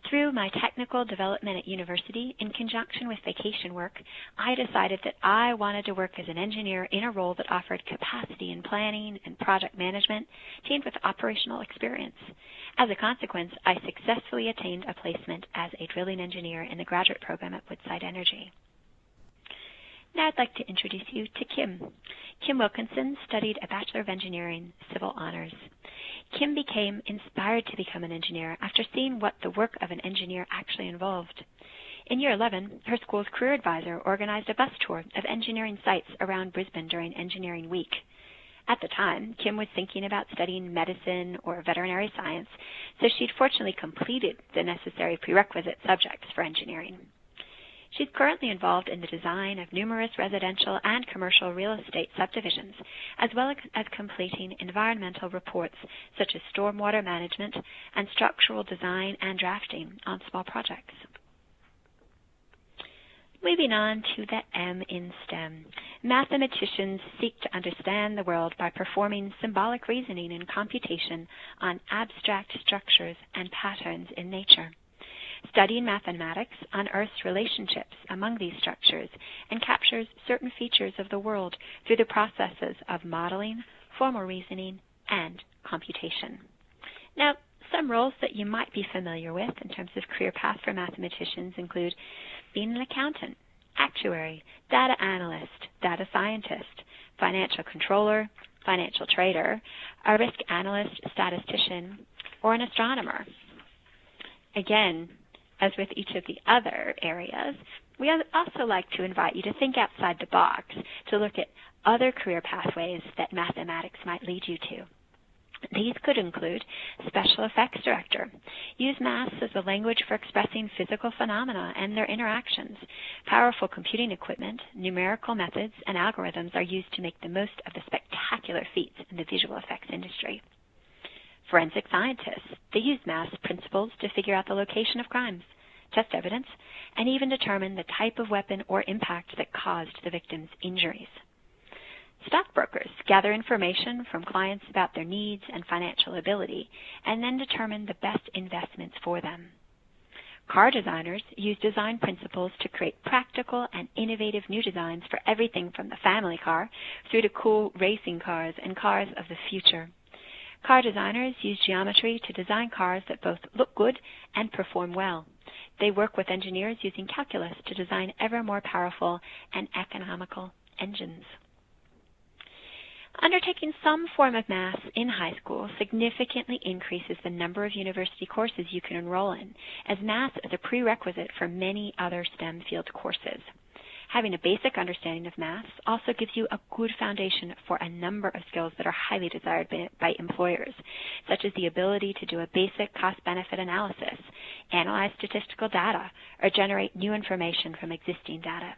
through my technical development at university, in conjunction with vacation work, I decided that I wanted to work as an engineer in a role that offered capacity in planning and project management, teamed with operational experience. As a consequence, I successfully attained a placement as a drilling engineer in the graduate program at Woodside Energy. Now I'd like to introduce you to Kim. Kim Wilkinson studied a Bachelor of Engineering, Civil Honors. Kim became inspired to become an engineer after seeing what the work of an engineer actually involved. In year 11, her school's career advisor organized a bus tour of engineering sites around Brisbane during Engineering Week. At the time, Kim was thinking about studying medicine or veterinary science, so she'd fortunately completed the necessary prerequisite subjects for engineering. She's currently involved in the design of numerous residential and commercial real estate subdivisions, as well as completing environmental reports such as stormwater management and structural design and drafting on small projects. Moving on to the M in STEM. Mathematicians seek to understand the world by performing symbolic reasoning and computation on abstract structures and patterns in nature. Studying mathematics unearths relationships among these structures and captures certain features of the world through the processes of modeling, formal reasoning, and computation. Now, some roles that you might be familiar with in terms of career path for mathematicians include being an accountant, actuary, data analyst, data scientist, financial controller, financial trader, a risk analyst, statistician, or an astronomer. Again, as with each of the other areas, we also like to invite you to think outside the box to look at other career pathways that mathematics might lead you to. These could include special effects director. Use maths as a language for expressing physical phenomena and their interactions. Powerful computing equipment, numerical methods, and algorithms are used to make the most of the spectacular feats in the visual effects industry. Forensic scientists. They use maths principles to figure out the location of crimes, test evidence, and even determine the type of weapon or impact that caused the victim's injuries. Stockbrokers gather information from clients about their needs and financial ability and then determine the best investments for them. Car designers use design principles to create practical and innovative new designs for everything from the family car through to cool racing cars and cars of the future. Car designers use geometry to design cars that both look good and perform well. They work with engineers using calculus to design ever more powerful and economical engines. Undertaking some form of math in high school significantly increases the number of university courses you can enroll in, as math is a prerequisite for many other STEM field courses. Having a basic understanding of maths also gives you a good foundation for a number of skills that are highly desired by employers, such as the ability to do a basic cost-benefit analysis, analyze statistical data, or generate new information from existing data.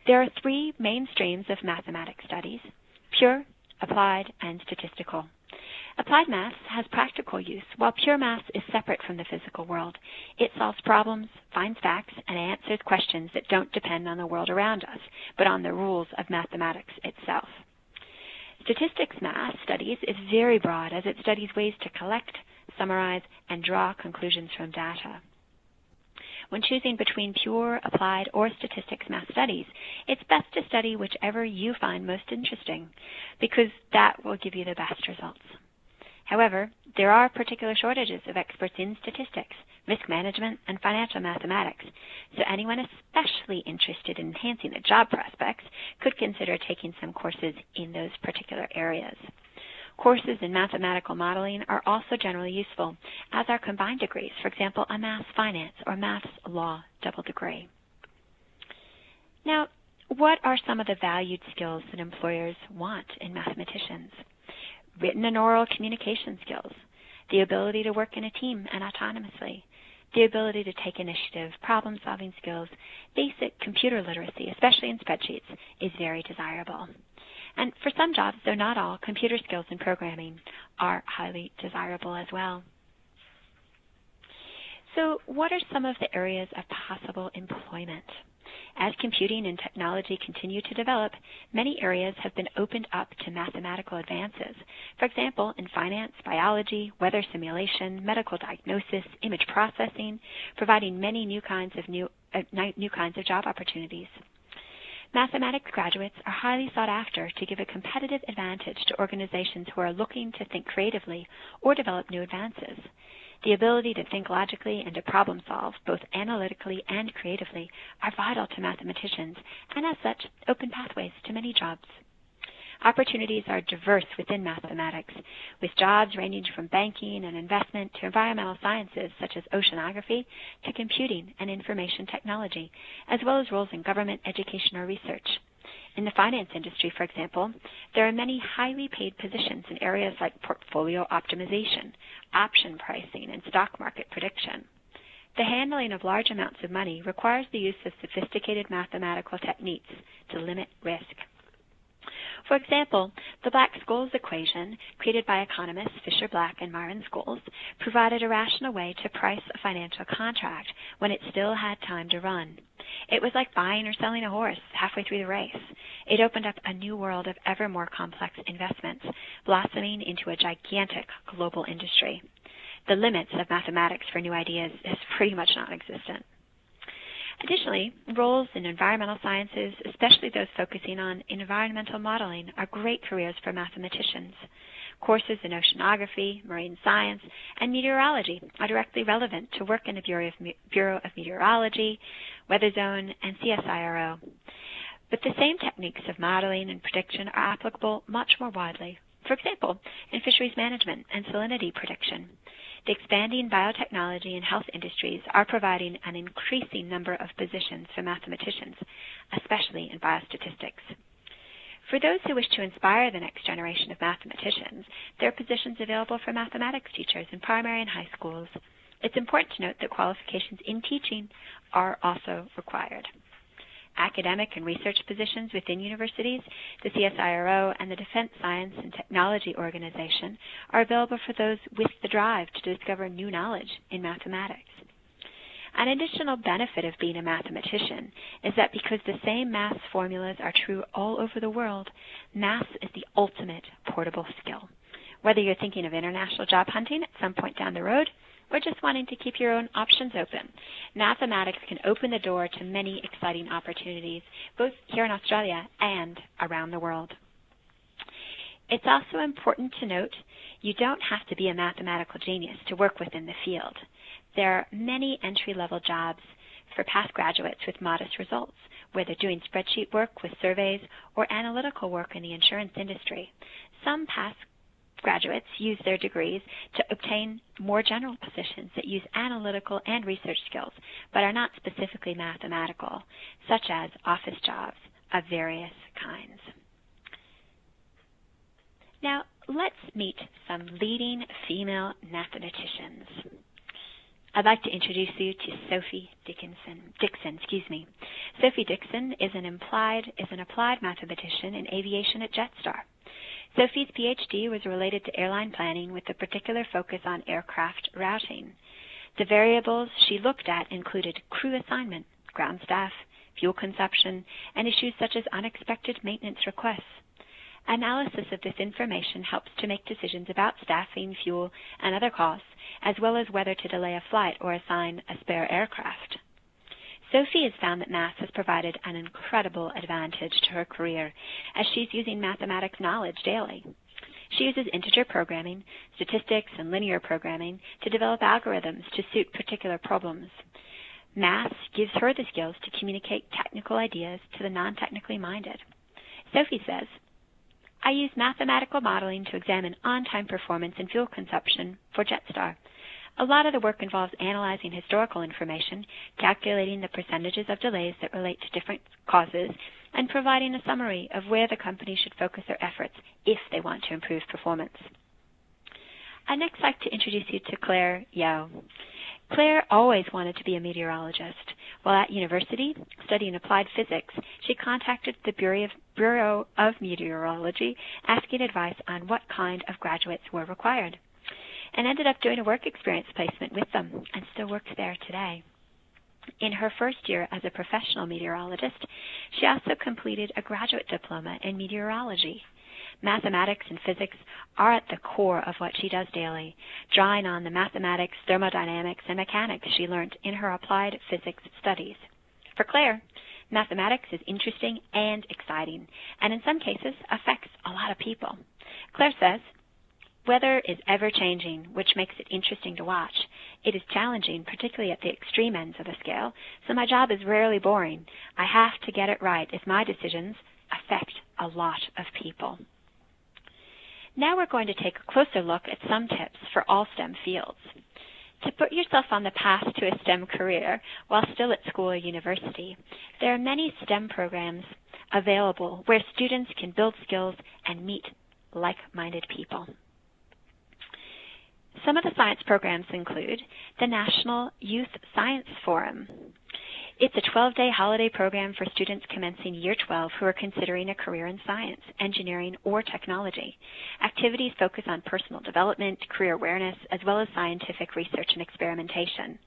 There are 3 main streams of mathematics studies: pure, applied, and statistical. Applied maths has practical use, while pure maths is separate from the physical world. It solves problems, finds facts, and answers questions that don't depend on the world around us, but on the rules of mathematics itself. Statistics math studies is very broad, as it studies ways to collect, summarize, and draw conclusions from data. When choosing between pure, applied, or statistics math studies, it's best to study whichever you find most interesting, because that will give you the best results. However, there are particular shortages of experts in statistics, risk management, and financial mathematics, so anyone especially interested in enhancing their job prospects could consider taking some courses in those particular areas. Courses in mathematical modeling are also generally useful, as are combined degrees, for example, a maths finance or maths law double degree. Now, what are some of the valued skills that employers want in mathematicians? Written and oral communication skills, the ability to work in a team and autonomously, the ability to take initiative, problem-solving skills, basic computer literacy, especially in spreadsheets, is very desirable. And for some jobs, though not all, computer skills and programming are highly desirable as well. So what are some of the areas of possible employment? As computing and technology continue to develop, many areas have been opened up to mathematical advances. For example, in finance, biology, weather simulation, medical diagnosis, image processing, providing many new kinds of job opportunities. Mathematics graduates are highly sought after to give a competitive advantage to organizations who are looking to think creatively or develop new advances. The ability to think logically and to problem solve, both analytically and creatively, are vital to mathematicians and as such open pathways to many jobs. Opportunities are diverse within mathematics, with jobs ranging from banking and investment to environmental sciences such as oceanography to computing and information technology, as well as roles in government, education, or research. In the finance industry, for example, there are many highly paid positions in areas like portfolio optimization, option pricing, and stock market prediction. The handling of large amounts of money requires the use of sophisticated mathematical techniques to limit risk. For example, the Black-Scholes equation, created by economists Fisher-Black and Myron-Scholes, provided a rational way to price a financial contract when it still had time to run. It was like buying or selling a horse halfway through the race. It opened up a new world of ever more complex investments, blossoming into a gigantic global industry. The limits of mathematics for new ideas is pretty much non-existent. Additionally, roles in environmental sciences, especially those focusing on environmental modeling, are great careers for mathematicians. Courses in oceanography, marine science, and meteorology are directly relevant to work in the Bureau of Meteorology, Weather Zone, and CSIRO. But the same techniques of modeling and prediction are applicable much more widely. For example, in fisheries management and salinity prediction. The expanding biotechnology and health industries are providing an increasing number of positions for mathematicians, especially in biostatistics. For those who wish to inspire the next generation of mathematicians, there are positions available for mathematics teachers in primary and high schools. It's important to note that qualifications in teaching are also required. Academic and research positions within universities, the CSIRO, and the Defense Science and Technology Organization are available for those with the drive to discover new knowledge in mathematics. An additional benefit of being a mathematician is that because the same math formulas are true all over the world, math is the ultimate portable skill. Whether you're thinking of international job hunting at some point down the road, or just wanting to keep your own options open, mathematics can open the door to many exciting opportunities, both here in Australia and around the world. It's also important to note you don't have to be a mathematical genius to work within the field. There are many entry-level jobs for past graduates with modest results, whether doing spreadsheet work with surveys or analytical work in the insurance industry. Some past graduates use their degrees to obtain more general positions that use analytical and research skills, but are not specifically mathematical, such as office jobs of various kinds. Now, let's meet some leading female mathematicians. I'd like to introduce you to Sophie Dixon. Sophie Dixon is an applied mathematician in aviation at Jetstar. Sophie's PhD was related to airline planning with a particular focus on aircraft routing. The variables she looked at included crew assignment, ground staff, fuel consumption, and issues such as unexpected maintenance requests. Analysis of this information helps to make decisions about staffing, fuel, and other costs, as well as whether to delay a flight or assign a spare aircraft. Sophie has found that math has provided an incredible advantage to her career, as she's using mathematics knowledge daily. She uses integer programming, statistics, and linear programming to develop algorithms to suit particular problems. Math gives her the skills to communicate technical ideas to the non-technically minded. Sophie says, "I use mathematical modeling to examine on-time performance and fuel consumption for Jetstar. A lot of the work involves analyzing historical information, calculating the percentages of delays that relate to different causes, and providing a summary of where the company should focus their efforts if they want to improve performance." I'd next like to introduce you to Claire Yeo. Claire always wanted to be a meteorologist. While at university, studying applied physics, she contacted the Bureau of Meteorology asking advice on what kind of graduates were required, and ended up doing a work experience placement with them and still works there today. In her first year as a professional meteorologist, she also completed a graduate diploma in meteorology. Mathematics and physics are at the core of what she does daily, drawing on the mathematics, thermodynamics, and mechanics she learned in her applied physics studies. For Claire, mathematics is interesting and exciting, and in some cases affects a lot of people. Claire says, "Weather is ever-changing, which makes it interesting to watch. It is challenging, particularly at the extreme ends of the scale, so my job is rarely boring. I have to get it right if my decisions affect a lot of people." Now we're going to take a closer look at some tips for all STEM fields. To put yourself on the path to a STEM career while still at school or university, there are many STEM programs available where students can build skills and meet like-minded people. Some of the science programs include the National Youth Science Forum. It's a 12-day holiday program for students commencing Year 12 who are considering a career in science, engineering, or technology. Activities focus on personal development, career awareness, as well as scientific research and experimentation.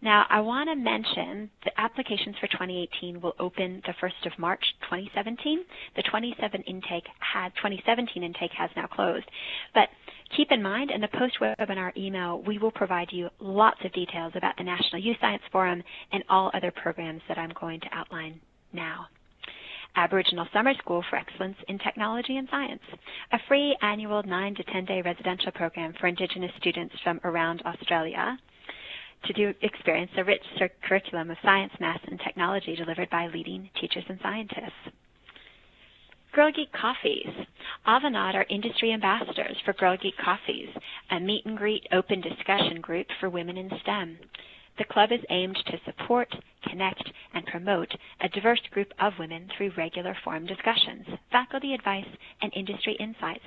Now, I want to mention the applications for 2018 will open the 1st of March 2017. The 2017 intake has now closed. But keep in mind, in the post-webinar email, we will provide you lots of details about the National Youth Science Forum and all other programs that I'm going to outline now. Aboriginal Summer School for Excellence in Technology and Science, a free annual 9 to 10-day residential program for Indigenous students from around Australia to experience a rich curriculum of science, math, and technology delivered by leading teachers and scientists. Girl Geek Coffees. Avanade are industry ambassadors for Girl Geek Coffees, a meet-and-greet open discussion group for women in STEM. The club is aimed to support, connect, and promote a diverse group of women through regular forum discussions, faculty advice, and industry insights.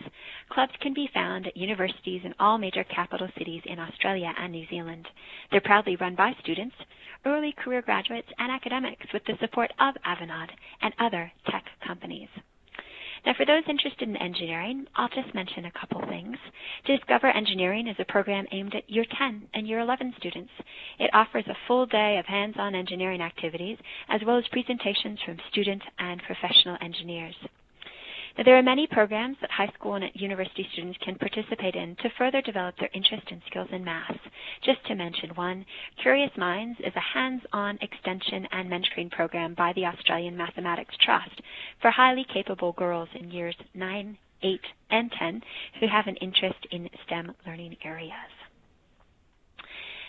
Clubs can be found at universities in all major capital cities in Australia and New Zealand. They're proudly run by students, early career graduates, and academics with the support of Avanade and other tech companies. Now, for those interested in engineering, I'll just mention a couple things. Discover Engineering is a program aimed at Year 10 and Year 11 students. It offers a full day of hands-on engineering activities, as well as presentations from student and professional engineers. Now, there are many programs that high school and university students can participate in to further develop their interest and skills in math. Just to mention one, Curious Minds is a hands-on extension and mentoring program by the Australian Mathematics Trust for highly capable girls in years 9, 8, and 10 who have an interest in STEM learning areas.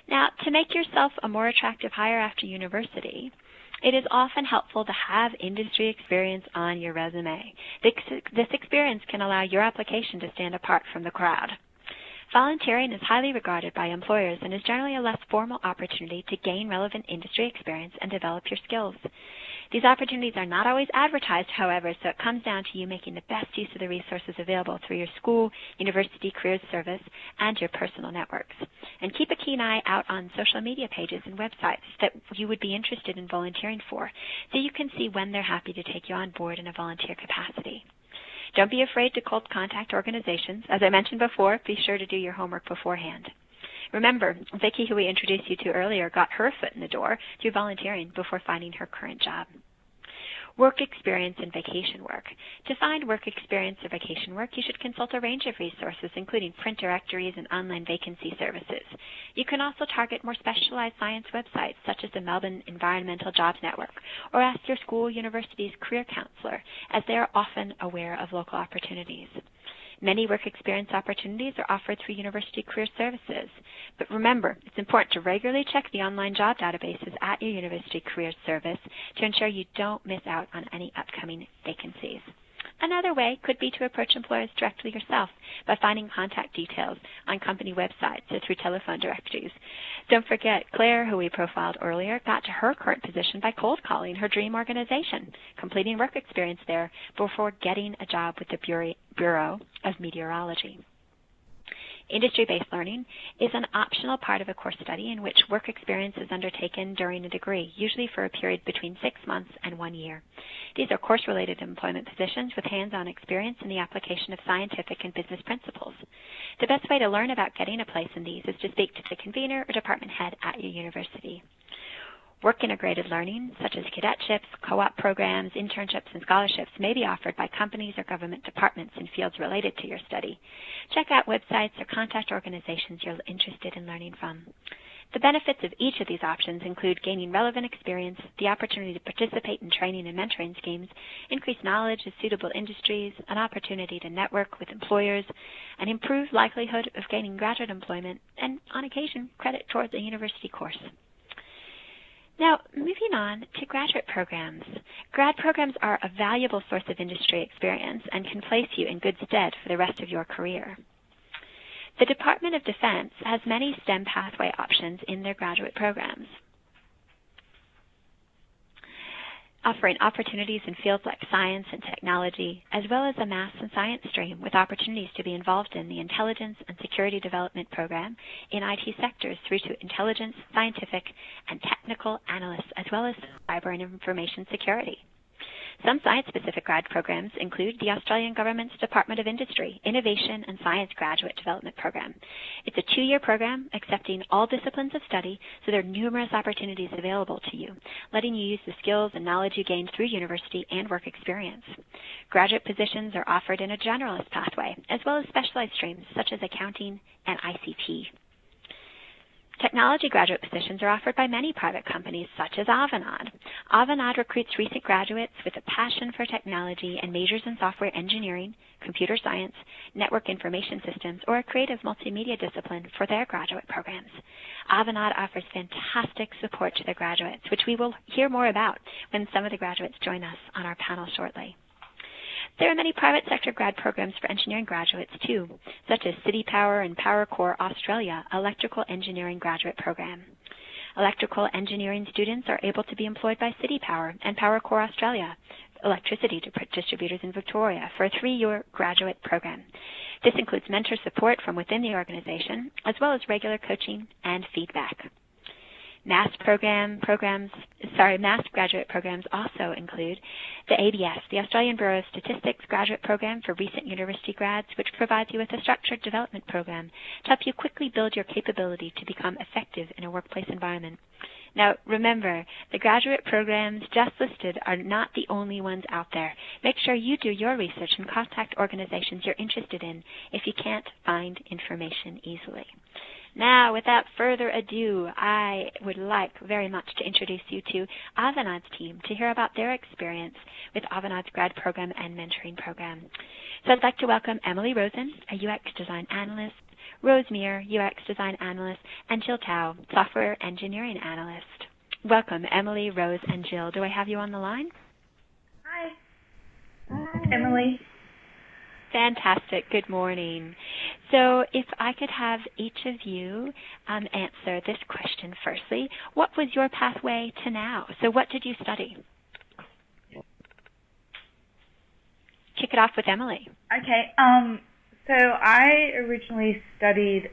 Now, to make yourself a more attractive hire after university, it is often helpful to have industry experience on your resume. This experience can allow your application to stand apart from the crowd. Volunteering is highly regarded by employers and is generally a less formal opportunity to gain relevant industry experience and develop your skills. These opportunities are not always advertised, however, so it comes down to you making the best use of the resources available through your school, university, careers service, and your personal networks. And keep a keen eye out on social media pages and websites that you would be interested in volunteering for, so you can see when they're happy to take you on board in a volunteer capacity. Don't be afraid to cold contact organizations. As I mentioned before, be sure to do your homework beforehand. Remember, Vicki, who we introduced you to earlier, got her foot in the door through volunteering before finding her current job. Work experience and vacation work. To find work experience or vacation work, you should consult a range of resources, including print directories and online vacancy services. You can also target more specialized science websites, such as the Melbourne Environmental Jobs Network, or ask your school or university's career counselor, as they are often aware of local opportunities. Many work experience opportunities are offered through university career services. But remember, it's important to regularly check the online job databases at your university career service to ensure you don't miss out on any upcoming vacancies. Another way could be to approach employers directly yourself by finding contact details on company websites or through telephone directories. Don't forget, Claire, who we profiled earlier, got to her current position by cold calling her dream organization, completing work experience there before getting a job with the Bureau of Meteorology. Industry-based learning is an optional part of a course study in which work experience is undertaken during a degree, usually for a period between 6 months and 1 year. These are course-related employment positions with hands-on experience in the application of scientific and business principles. The best way to learn about getting a place in these is to speak to the convener or department head at your university. Work-integrated learning, such as cadetships, co-op programs, internships, and scholarships, may be offered by companies or government departments in fields related to your study. Check out websites or contact organizations you're interested in learning from. The benefits of each of these options include gaining relevant experience, the opportunity to participate in training and mentoring schemes, increased knowledge of suitable industries, an opportunity to network with employers, an improved likelihood of gaining graduate employment, and, on occasion, credit towards a university course. Now, moving on to graduate programs. Grad programs are a valuable source of industry experience and can place you in good stead for the rest of your career. The Department of Defense has many STEM pathway options in their graduate programs, offering opportunities in fields like science and technology, as well as a math and science stream with opportunities to be involved in the Intelligence and Security Development Program in IT sectors through to intelligence, scientific, and technical analysts, as well as cyber and information security. Some science-specific grad programs include the Australian Government's Department of Industry, Innovation and Science Graduate Development Program. It's a 2-year program accepting all disciplines of study, so there are numerous opportunities available to you, letting you use the skills and knowledge you gained through university and work experience. Graduate positions are offered in a generalist pathway, as well as specialized streams such as accounting and ICT. Technology graduate positions are offered by many private companies, such as Avanade. Avanade recruits recent graduates with a passion for technology and majors in software engineering, computer science, network information systems, or a creative multimedia discipline for their graduate programs. Avanade offers fantastic support to their graduates, which we will hear more about when some of the graduates join us on our panel shortly. There are many private sector grad programs for engineering graduates, too, such as City Power and Power Corps Australia Electrical Engineering Graduate Program. Electrical engineering students are able to be employed by City Power and Power Corps Australia electricity distributors in Victoria for a 3-year graduate program. This includes mentor support from within the organization, as well as regular coaching and feedback. Mass graduate programs also include the ABS, the Australian Bureau of Statistics Graduate Program for recent university grads, which provides you with a structured development program to help you quickly build your capability to become effective in a workplace environment. Now, remember, the graduate programs just listed are not the only ones out there. Make sure you do your research and contact organizations you're interested in if you can't find information easily. Now, without further ado, I would like very much to introduce you to Avanade's team to hear about their experience with Avanade's grad program and mentoring program. So I'd like to welcome Emily Rosen, a UX design analyst, Rose Muir, UX design analyst, and Jill Tao, software engineering analyst. Welcome, Emily, Rose, and Jill. Do I have you on the line? Hi. Hi, Emily. Fantastic. Good morning. So if I could have each of you answer this question firstly. What was your pathway to now? So what did you study? Kick it off with Emily. Okay. So I originally studied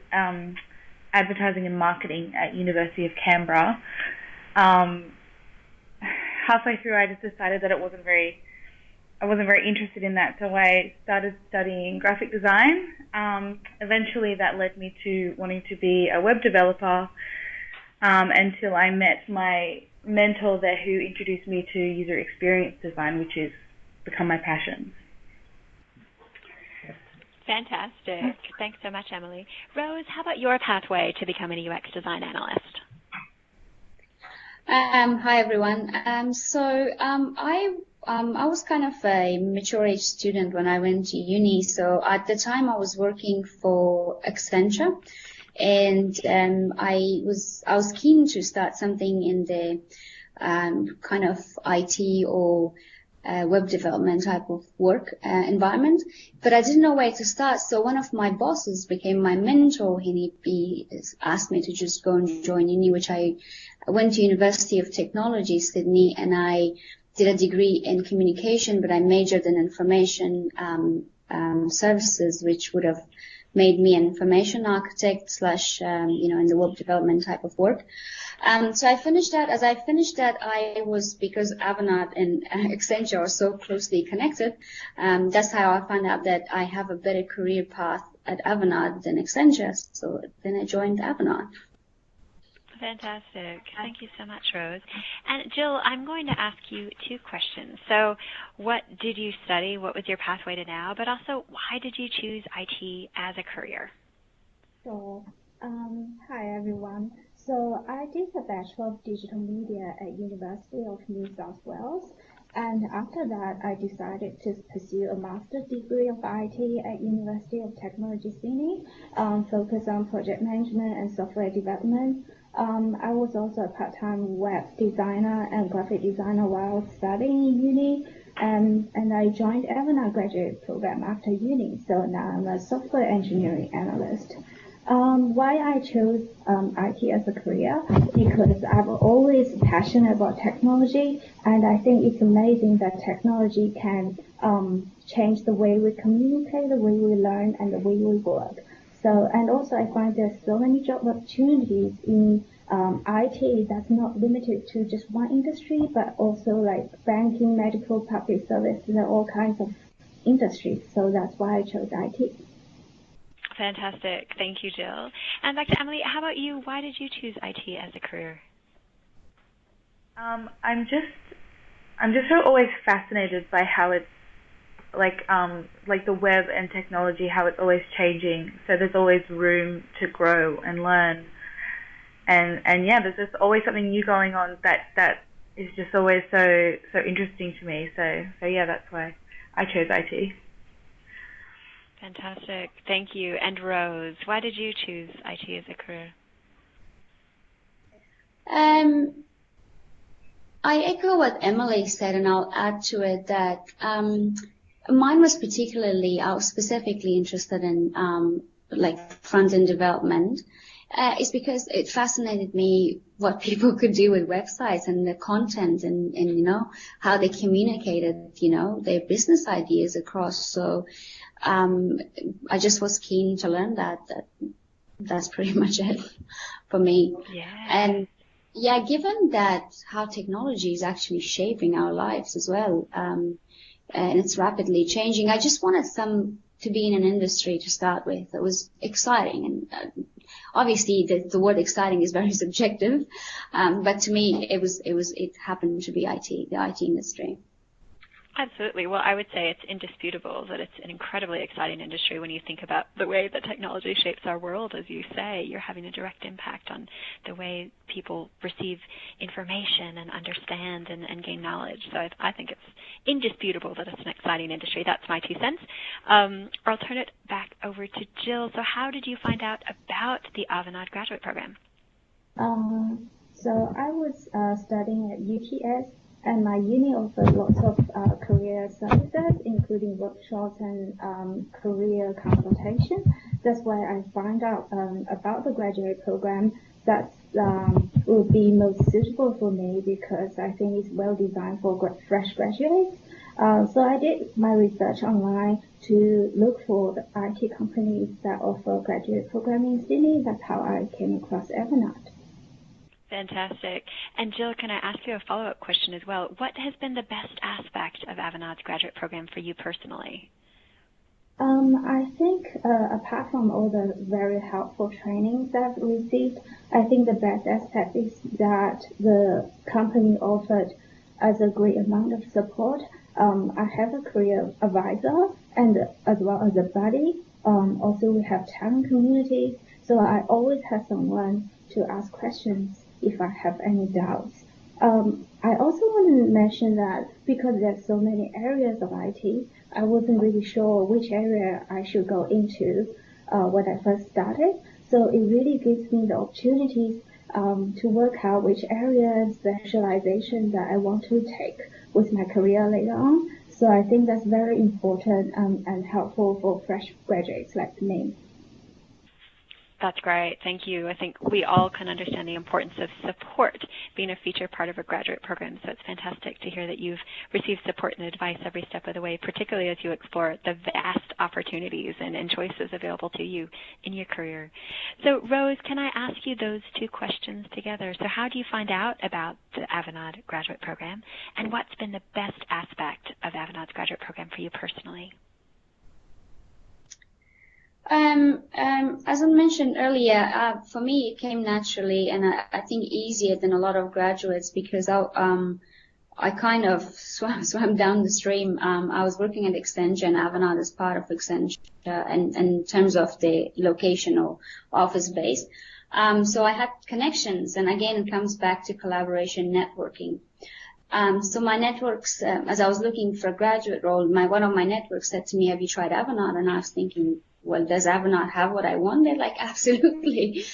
advertising and marketing at University of Canberra. Halfway through, I just decided that I wasn't very interested in that, so I started studying graphic design. Eventually, that led me to wanting to be a web developer until I met my mentor there, who introduced me to user experience design, which has become my passion. Fantastic. Thanks so much, Emily. Rose, how about your pathway to becoming a UX design analyst? Hi, everyone. I was kind of a mature age student when I went to uni. So at the time I was working for Accenture, and I was keen to start something in the kind of IT or web development type of work environment, but I didn't know where to start. So one of my bosses became my mentor. He asked me to just go and join uni, which I went to University of Technology, Sydney, and I did a degree in communication, but I majored in information services, which would have made me an information architect / in the web development type of work. So I finished that. As I finished that, because Avanade and Accenture are so closely connected, that's how I found out that I have a better career path at Avanade than Accenture. So then I joined Avanade. Fantastic. Thank you so much, Rose. And Jill, I'm going to ask you 2 questions. So what did you study? What was your pathway to now? But also, why did you choose IT as a career? So, hi everyone. So I did a Bachelor of Digital Media at University of New South Wales. And after that, I decided to pursue a master's degree of IT at University of Technology Sydney, focus on project management and software development. I was also a part-time web designer and graphic designer while studying in uni, and I joined Avanade graduate program after uni. So now I'm a software engineering analyst. Why I chose IT as a career? Because I'm always passionate about technology, and I think it's amazing that technology can change the way we communicate, the way we learn, and the way we work. So, and also I find there's so many job opportunities in IT that's not limited to just one industry, but also like banking, medical, public service, all kinds of industries. So that's why I chose IT. Fantastic. Thank you, Jill. And back to Emily, how about you? Why did you choose IT as a career? I'm just so always fascinated by how it's like the web and technology, how it's always changing. So there's always room to grow and learn. And yeah, there's just always something new going on that is just always so interesting to me. So yeah, that's why I chose IT. Fantastic. Thank you. And Rose, why did you choose IT as a career? I echo what Emily said, and I'll add to it that mine was I was specifically interested in front-end development. Is because it fascinated me what people could do with websites and the content and how they communicated their business ideas across. So I just was keen to learn that. That's pretty much it for me. Yeah. And yeah, given that how technology is actually shaping our lives as well, and it's rapidly changing, I just wanted to be in an industry to start with that was exciting. And obviously the word exciting is very subjective, but to me it happened to be IT, the IT industry. Absolutely. Well, I would say it's indisputable that it's an incredibly exciting industry when you think about the way that technology shapes our world. As you say, you're having a direct impact on the way people receive information and understand and gain knowledge. So I think it's indisputable that it's an exciting industry. That's my 2 cents. I'll turn it back over to Jill. So how did you find out about the Avanade graduate program? So I was studying at UTS, and my uni offered lots of career services, including workshops and career consultation. That's why I found out about the graduate program that would be most suitable for me, because I think it's well designed for fresh graduates. So I did my research online to look for the IT companies that offer graduate program in Sydney. That's how I came across Avanade. Fantastic. And Jill, can I ask you a follow-up question as well? What has been the best aspect of Avanade's graduate program for you personally? I think apart from all the very helpful trainings I've received, I think the best aspect is that the company offered us a great amount of support. I have a career advisor and as well as a buddy. Also, we have talent communities, so I always have someone to ask questions if I have any doubts. I also want to mention that because there's so many areas of IT, I wasn't really sure which area I should go into when I first started. So it really gives me the opportunities to work out which areas, specialization that I want to take with my career later on. So I think that's very important and helpful for fresh graduates like me. That's great. Thank you. I think we all can understand the importance of support being a feature part of a graduate program, so it's fantastic to hear that you've received support and advice every step of the way, particularly as you explore the vast opportunities and choices available to you in your career. So, Rose, can I ask you those two questions together? So how do you find out about the Avanade graduate program, and what's been the best aspect of Avanade's graduate program for you personally? As I mentioned earlier, for me it came naturally, and I think easier than a lot of graduates, because I kind of swam down the stream. I was working at Accenture, and Avanade is part of Accenture, and in terms of the location or office base. So I had connections, and again it comes back to collaboration, networking. So my networks, as I was looking for a graduate role, one of my networks said to me, "Have you tried Avanade?" And I was thinking, well, does Avanade have what I want? They're like, absolutely.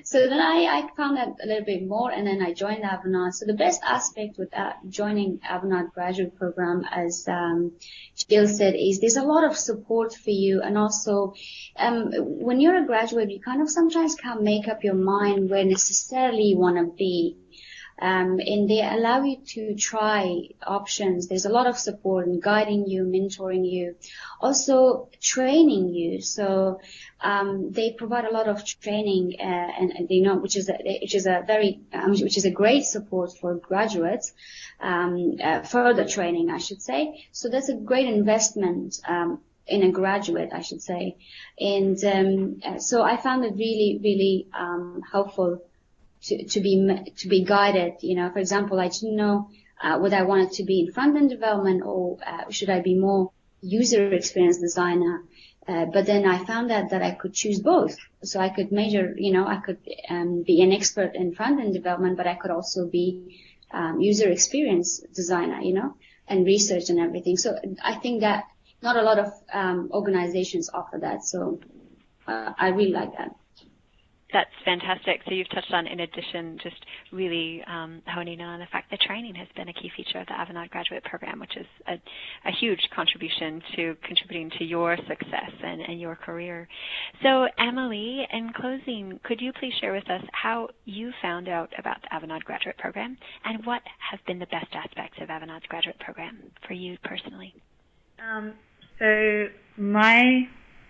So then I found out a little bit more, and then I joined Avanade. So the best aspect with joining Avanade graduate program, as Jill said, is there's a lot of support for you. And also, when you're a graduate, you kind of sometimes can't make up your mind where necessarily you want to be. And they allow you to try options. There's a lot of support in guiding you, mentoring you, also training you. So they provide a lot of training, and they know which is a great support for graduates. Further training, I should say. So that's a great investment in a graduate, I should say. And so I found it really, really helpful to be guided. You know, for example, I didn't know whether I wanted to be in front-end development or should I be more user experience designer. But then I found out that I could choose both. So I could I could be an expert in front-end development, but I could also be user experience designer, and research and everything. So I think that not a lot of organizations offer that. So I really like that. That's fantastic. So you've touched on, in addition, just really honing in on the fact that training has been a key feature of the Avanade graduate program, which is a huge contributing to your success and your career. So Emily, in closing, could you please share with us how you found out about the Avanade graduate program, and what have been the best aspects of Avanade's graduate program for you personally? So my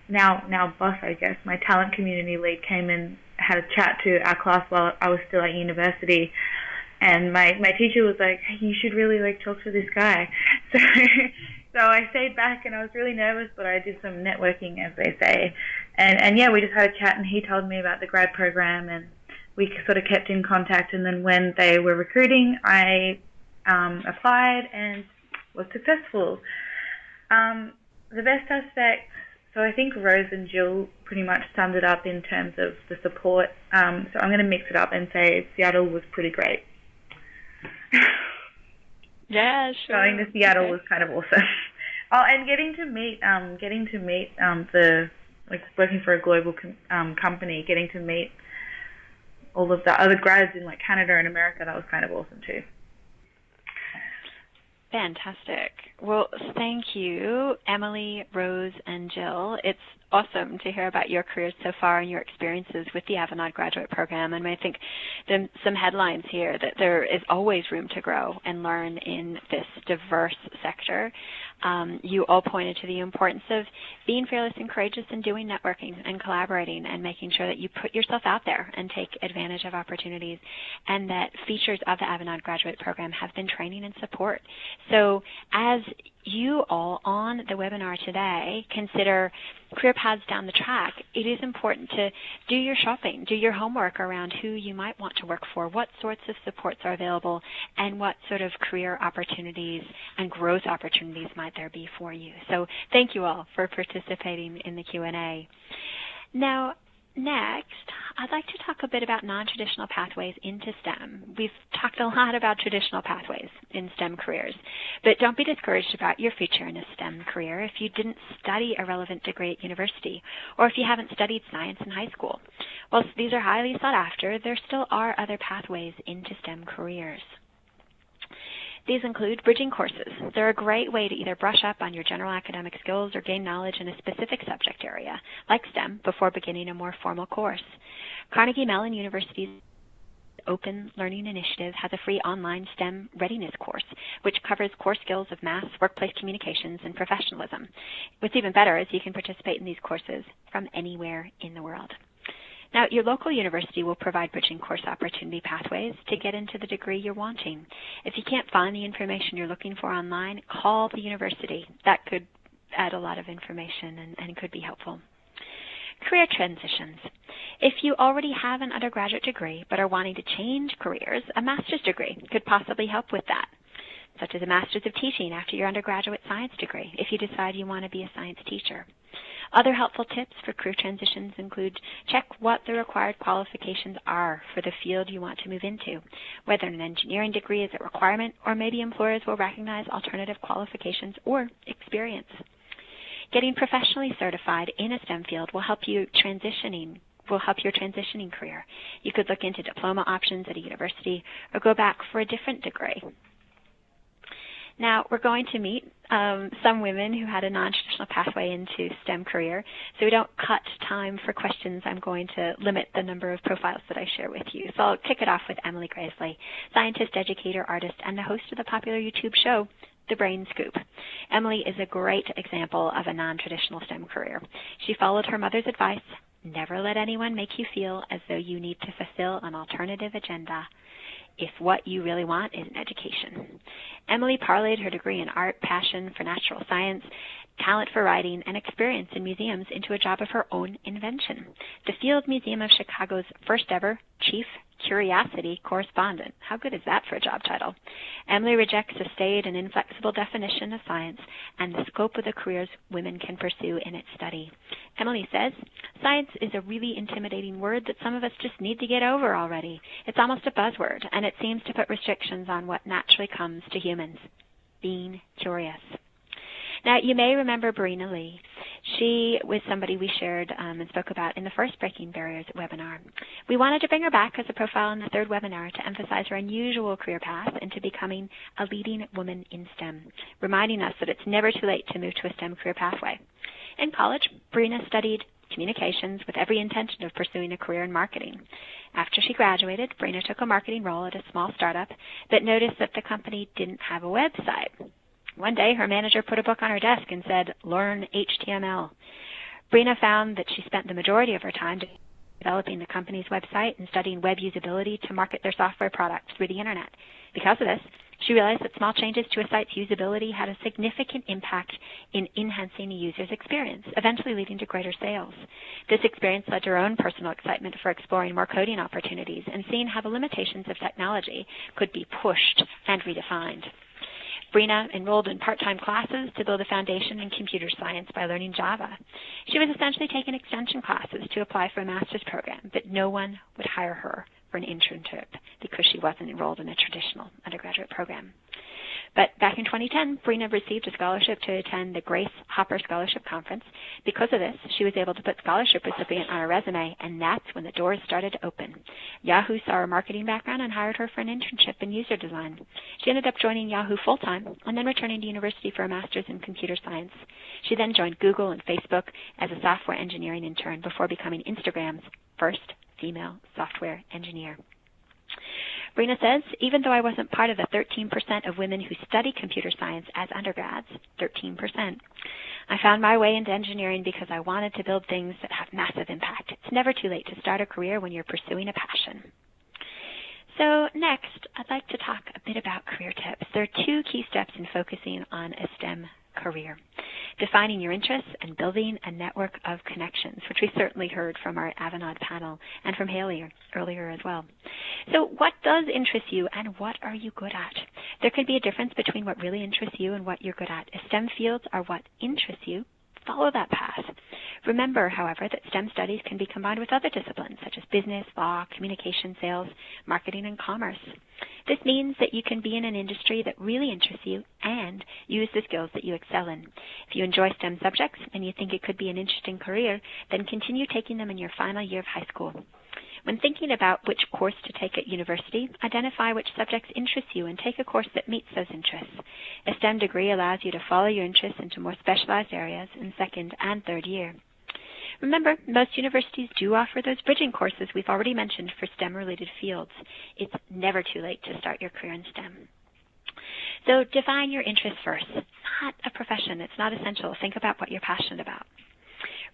now boss, I guess, my talent community lead came in, had a chat to our class while I was still at university, and my teacher was like, "Hey, you should really talk to this guy." So I stayed back, and I was really nervous, but I did some networking, as they say, and yeah, we just had a chat, and he told me about the grad program, and we sort of kept in contact. And then when they were recruiting, I applied and was successful. The best aspect. So I think Rose and Jill pretty much summed it up in terms of the support. So I'm going to mix it up and say Seattle was pretty great. Yeah, sure. Going to Seattle was kind of awesome. Oh, and getting to meet working for a global company, getting to meet all of the other grads in Canada and America, that was kind of awesome too. Fantastic. Well, thank you, Emily, Rose, and Jill. It's awesome to hear about your careers so far and your experiences with the Avanade graduate program. And I think some headlines here that there is always room to grow and learn in this diverse sector. You all pointed to the importance of being fearless and courageous and doing networking and collaborating and making sure that you put yourself out there and take advantage of opportunities, and that features of the Avanade graduate program have been training and support. So as you all on the webinar today consider career paths down the track, it is important to do your shopping, do your homework around who you might want to work for, what sorts of supports are available, and what sort of career opportunities and growth opportunities might there be for you. So thank you all for participating in the Q&A. Now, next, I'd like to talk a bit about non-traditional pathways into STEM. We've talked a lot about traditional pathways in STEM careers, but don't be discouraged about your future in a STEM career if you didn't study a relevant degree at university, or if you haven't studied science in high school. Whilst these are highly sought after, there still are other pathways into STEM careers. These include bridging courses. They're a great way to either brush up on your general academic skills or gain knowledge in a specific subject area, like STEM, before beginning a more formal course. Carnegie Mellon University's Open Learning Initiative has a free online STEM readiness course, which covers core skills of math, workplace communications, and professionalism. What's even better is you can participate in these courses from anywhere in the world. Now, your local university will provide bridging course opportunity pathways to get into the degree you're wanting. If you can't find the information you're looking for online, call the university. That could add a lot of information and could be helpful. Career transitions. If you already have an undergraduate degree but are wanting to change careers, a master's degree could possibly help with that, such as a master's of teaching after your undergraduate science degree, if you decide you want to be a science teacher. Other helpful tips for career transitions include check what the required qualifications are for the field you want to move into, whether an engineering degree is a requirement or maybe employers will recognize alternative qualifications or experience. Getting professionally certified in a STEM field will help your transitioning career. You could look into diploma options at a university or go back for a different degree. Now, we're going to meet some women who had a non-traditional pathway into STEM career. So we don't cut time for questions, I'm going to limit the number of profiles that I share with you. So I'll kick it off with Emily Graisley, scientist, educator, artist, and the host of the popular YouTube show, The Brain Scoop. Emily is a great example of a non-traditional STEM career. She followed her mother's advice, never let anyone make you feel as though you need to fulfill an alternative agenda if what you really want is an education. Emily parlayed her degree in art, passion for natural science, talent for writing, and experience in museums into a job of her own invention. The Field Museum of Chicago's first ever Chief Curiosity Correspondent. How good is that for a job title? Emily rejects a staid and inflexible definition of science and the scope of the careers women can pursue in its study. Emily says, science is a really intimidating word that some of us just need to get over already. It's almost a buzzword, and it seems to put restrictions on what naturally comes to humans, being curious. Now, you may remember Brina Lee. She was somebody we shared and spoke about in the first Breaking Barriers webinar. We wanted to bring her back as a profile in the third webinar to emphasize her unusual career path into becoming a leading woman in STEM, reminding us that it's never too late to move to a STEM career pathway. In college, Brina studied communications with every intention of pursuing a career in marketing. After she graduated, Brina took a marketing role at a small startup, but noticed that the company didn't have a website. One day, her manager put a book on her desk and said, "Learn HTML." Brina found that she spent the majority of her time developing the company's website and studying web usability to market their software products through the Internet. Because of this, she realized that small changes to a site's usability had a significant impact in enhancing the user's experience, eventually leading to greater sales. This experience led to her own personal excitement for exploring more coding opportunities and seeing how the limitations of technology could be pushed and redefined. Brina enrolled in part-time classes to build a foundation in computer science by learning Java. She was essentially taking extension classes to apply for a master's program, but no one would hire her for an internship because she wasn't enrolled in a traditional undergraduate program. But back in 2010, Brina received a scholarship to attend the Grace Hopper Scholarship Conference. Because of this, she was able to put scholarship recipient on her resume, and that's when the doors started to open. Yahoo saw her marketing background and hired her for an internship in user design. She ended up joining Yahoo full-time and then returning to university for a master's in computer science. She then joined Google and Facebook as a software engineering intern before becoming Instagram's first female software engineer. Brina says, even though I wasn't part of the 13% of women who study computer science as undergrads, 13%, I found my way into engineering because I wanted to build things that have massive impact. It's never too late to start a career when you're pursuing a passion. So next, I'd like to talk a bit about career tips. There are 2 key steps in focusing on a STEM career: defining your interests and building a network of connections, which we certainly heard from our Avanade panel and from Haley earlier as well. So what does interest you and what are you good at? There could be a difference between what really interests you and what you're good at. If STEM fields are what interests you, follow that path. Remember, however, that STEM studies can be combined with other disciplines such as business, law, communication, sales, marketing, and commerce. This means that you can be in an industry that really interests you and use the skills that you excel in. If you enjoy STEM subjects and you think it could be an interesting career, then continue taking them in your final year of high school. When thinking about which course to take at university, identify which subjects interest you and take a course that meets those interests. A STEM degree allows you to follow your interests into more specialized areas in second and third year. Remember, most universities do offer those bridging courses we've already mentioned for STEM-related fields. It's never too late to start your career in STEM. So define your interests first. It's not a profession. It's not essential. Think about what you're passionate about.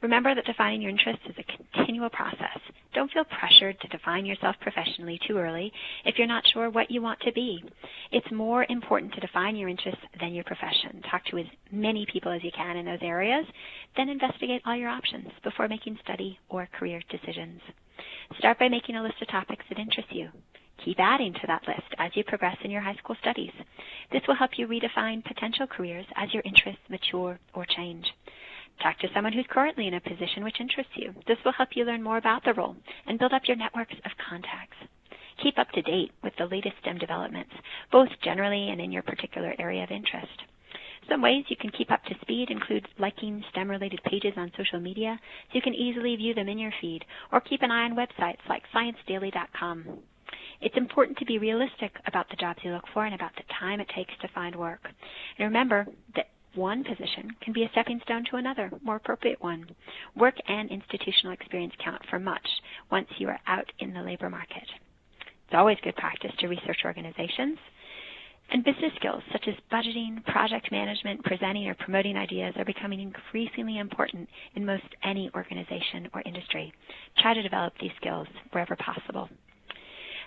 Remember that defining your interests is a continual process. Don't feel pressured to define yourself professionally too early if you're not sure what you want to be. It's more important to define your interests than your profession. Talk to as many people as you can in those areas, then investigate all your options before making study or career decisions. Start by making a list of topics that interest you. Keep adding to that list as you progress in your high school studies. This will help you redefine potential careers as your interests mature or change. Talk to someone who's currently in a position which interests you. This will help you learn more about the role and build up your networks of contacts. Keep up to date with the latest STEM developments, both generally and in your particular area of interest. Some ways you can keep up to speed include liking STEM-related pages on social media so you can easily view them in your feed, or keep an eye on websites like sciencedaily.com. It's important to be realistic about the jobs you look for and about the time it takes to find work. And remember that one position can be a stepping stone to another, more appropriate one. Work and institutional experience count for much once you are out in the labor market. It's always good practice to research organizations. And business skills such as budgeting, project management, presenting, or promoting ideas are becoming increasingly important in most any organization or industry. Try to develop these skills wherever possible.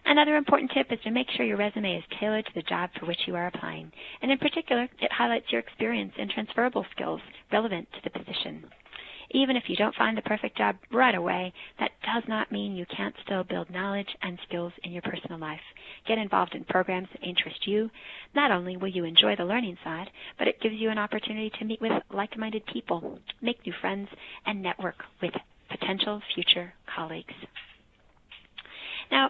Another important tip is to make sure your resume is tailored to the job for which you are applying, and in particular, it highlights your experience and transferable skills relevant to the position. Even if you don't find the perfect job right away, that does not mean you can't still build knowledge and skills in your personal life. Get involved in programs that interest you. Not only will you enjoy the learning side, but it gives you an opportunity to meet with like-minded people, make new friends, and network with potential future colleagues. Now,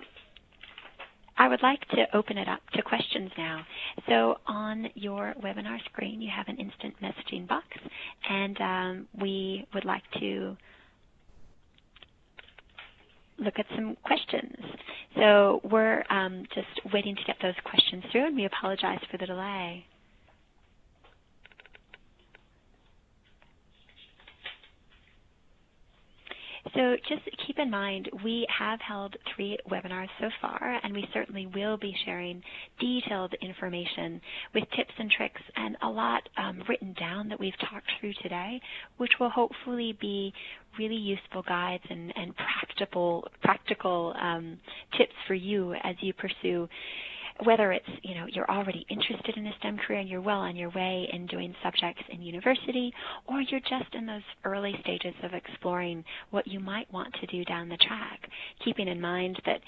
I would like to open it up to questions now. So on your webinar screen, you have an instant messaging box, and we would like to look at some questions. So we're just waiting to get those questions through, and we apologize for the delay. So just keep in mind, we have held 3 webinars so far, and we certainly will be sharing detailed information with tips and tricks and a lot written down that we've talked through today, which will hopefully be really useful guides and practical tips for you as you pursue, whether it's, you're already interested in a STEM career and you're well on your way in doing subjects in university, or you're just in those early stages of exploring what you might want to do down the track. Keeping in mind that,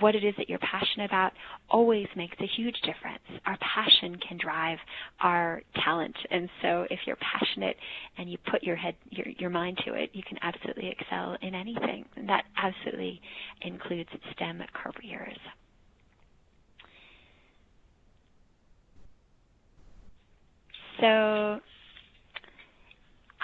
what it is that you're passionate about always makes a huge difference. Our passion can drive our talent, and so if you're passionate and you put your mind to it, you can absolutely excel in anything. And that absolutely includes STEM careers. So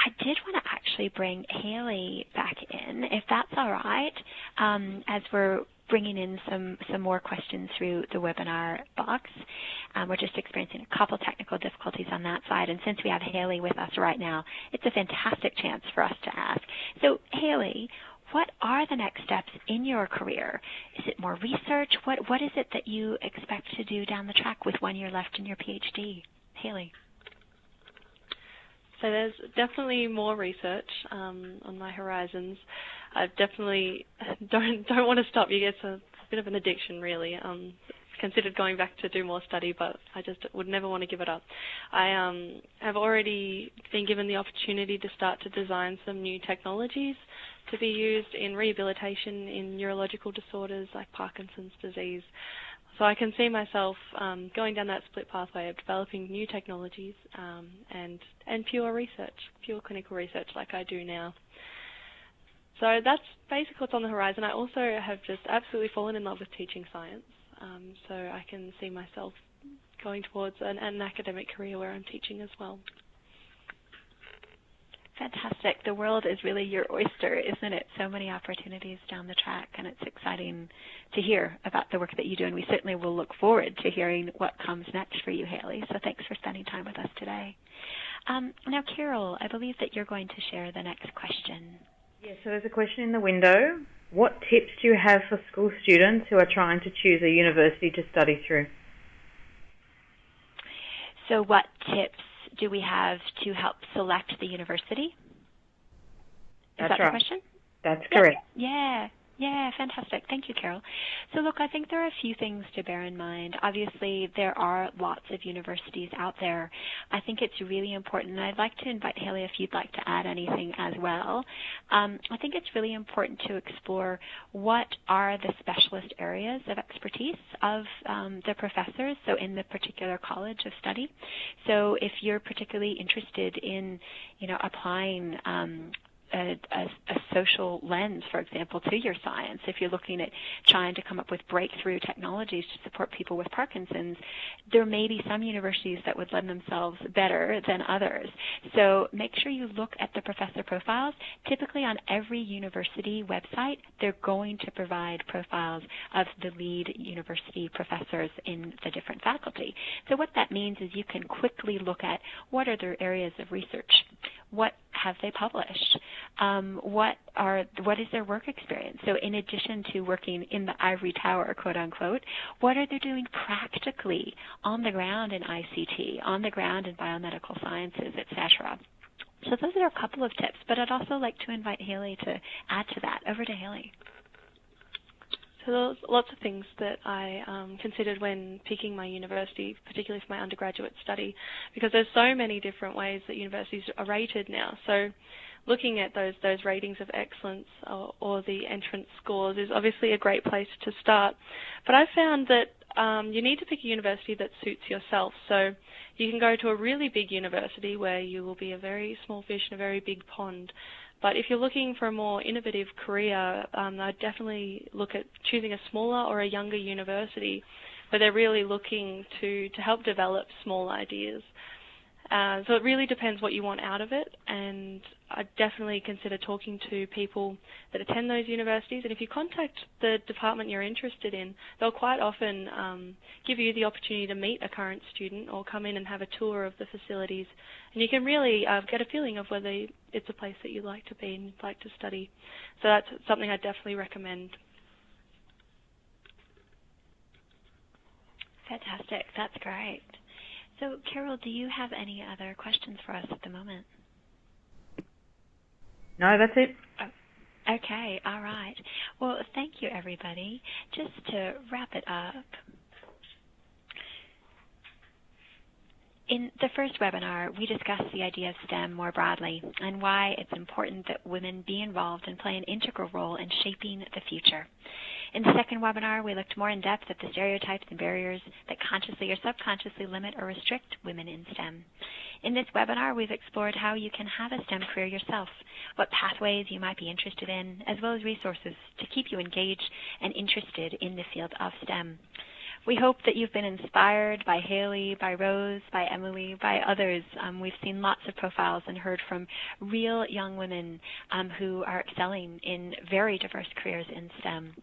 I did want to actually bring Haley back in, if that's all right, as we're bringing in some more questions through the webinar box. We're just experiencing a couple technical difficulties on that side, and since we have Haley with us right now, it's a fantastic chance for us to ask. So Haley, what are the next steps in your career? Is it more research? What is it that you expect to do down the track with 1 year left in your PhD? Haley. So there's definitely more research on my horizons. I definitely don't want to stop. It's a bit of an addiction, really. Considered going back to do more study, but I just would never want to give it up. I have already been given the opportunity to start to design some new technologies to be used in rehabilitation in neurological disorders like Parkinson's disease. So I can see myself going down that split pathway of developing new technologies and pure research, pure clinical research like I do now. So that's basically what's on the horizon. I also have just absolutely fallen in love with teaching science. So I can see myself going towards an academic career where I'm teaching as well. Fantastic. The world is really your oyster, isn't it? So many opportunities down the track, and it's exciting to hear about the work that you do, and we certainly will look forward to hearing what comes next for you, Haley. So thanks for spending time with us today. Now, Carol, I believe that you're going to share the next question. Yeah, so there's a question in the window. What tips do you have for school students who are trying to choose a university to study through? So what tips do we have to help select the university? Is that the question? That's correct. Yeah, fantastic. Thank you, Carol. So look, I think there are a few things to bear in mind. Obviously, there are lots of universities out there. I think it's really important, and I'd like to invite Haley if you'd like to add anything as well. I think it's really important to explore what are the specialist areas of expertise of the professors, so in the particular college of study. So if you're particularly interested in, applying a social lens, for example, to your science. If you're looking at trying to come up with breakthrough technologies to support people with Parkinson's, there may be some universities that would lend themselves better than others. So make sure you look at the professor profiles. Typically on every university website, they're going to provide profiles of the lead university professors in the different faculty. So what that means is you can quickly look at what are their areas of research, what have they published, what is their work experience. So in addition to working in the ivory tower, quote unquote, what are they doing practically on the ground in ICT, on the ground in biomedical sciences, etc. So those are a couple of tips, but I'd also like to invite Haley to add to that. Over to Haley. So there's lots of things that I considered when picking my university, particularly for my undergraduate study, because there's so many different ways that universities are rated now. So looking at those ratings of excellence or the entrance scores is obviously a great place to start. But I found that you need to pick a university that suits yourself. So you can go to a really big university where you will be a very small fish in a very big pond. But if you're looking for a more innovative career, I'd definitely look at choosing a smaller or a younger university where they're really looking to help develop small ideas. So it really depends what you want out of it, and I'd definitely consider talking to people that attend those universities. And if you contact the department you're interested in, they'll quite often give you the opportunity to meet a current student or come in and have a tour of the facilities. And you can really get a feeling of whether it's a place that you'd like to be and you'd like to study. So that's something I definitely recommend. Fantastic. That's great. So, Carol, do you have any other questions for us at the moment? No, that's it. Oh, okay, all right. Well, thank you, everybody. Just to wrap it up, in the first webinar, we discussed the idea of STEM more broadly and why it's important that women be involved and play an integral role in shaping the future. In the second webinar, we looked more in depth at the stereotypes and barriers that consciously or subconsciously limit or restrict women in STEM. In this webinar, we've explored how you can have a STEM career yourself, what pathways you might be interested in, as well as resources to keep you engaged and interested in the field of STEM. We hope that you've been inspired by Haley, by Rose, by Emily, by others. We've seen lots of profiles and heard from real young women who are excelling in very diverse careers in STEM.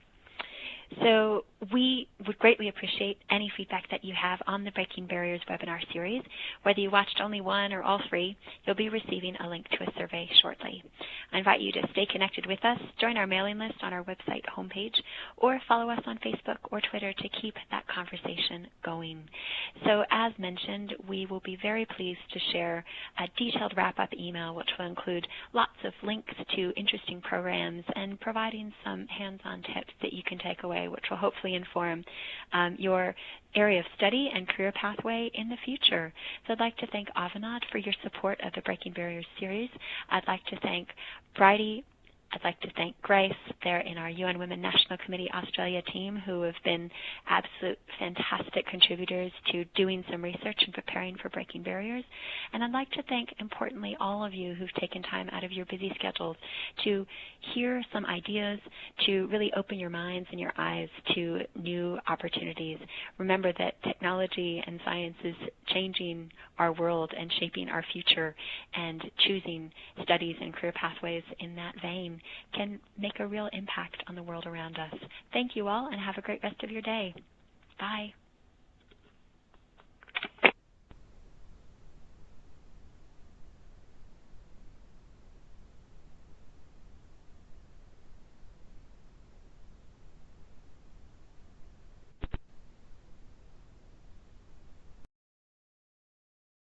So we would greatly appreciate any feedback that you have on the Breaking Barriers webinar series. Whether you watched only one or all three, you'll be receiving a link to a survey shortly. I invite you to stay connected with us, join our mailing list on our website homepage, or follow us on Facebook or Twitter to keep that conversation going. So as mentioned, we will be very pleased to share a detailed wrap-up email, which will include lots of links to interesting programs and providing some hands-on tips that you can take away, which will hopefully inform your area of study and career pathway in the future. So I'd like to thank Avanade for your support of the Breaking Barriers series. I'd like to thank Bridie I'd like to thank Grace there in our UN Women National Committee Australia team, who have been absolute fantastic contributors to doing some research and preparing for Breaking Barriers. And I'd like to thank, importantly, all of you who've taken time out of your busy schedules to hear some ideas, to really open your minds and your eyes to new opportunities. Remember that technology and science is changing our world and shaping our future, and choosing studies and career pathways in that vein can make a real impact on the world around us. Thank you all, and have a great rest of your day. Bye.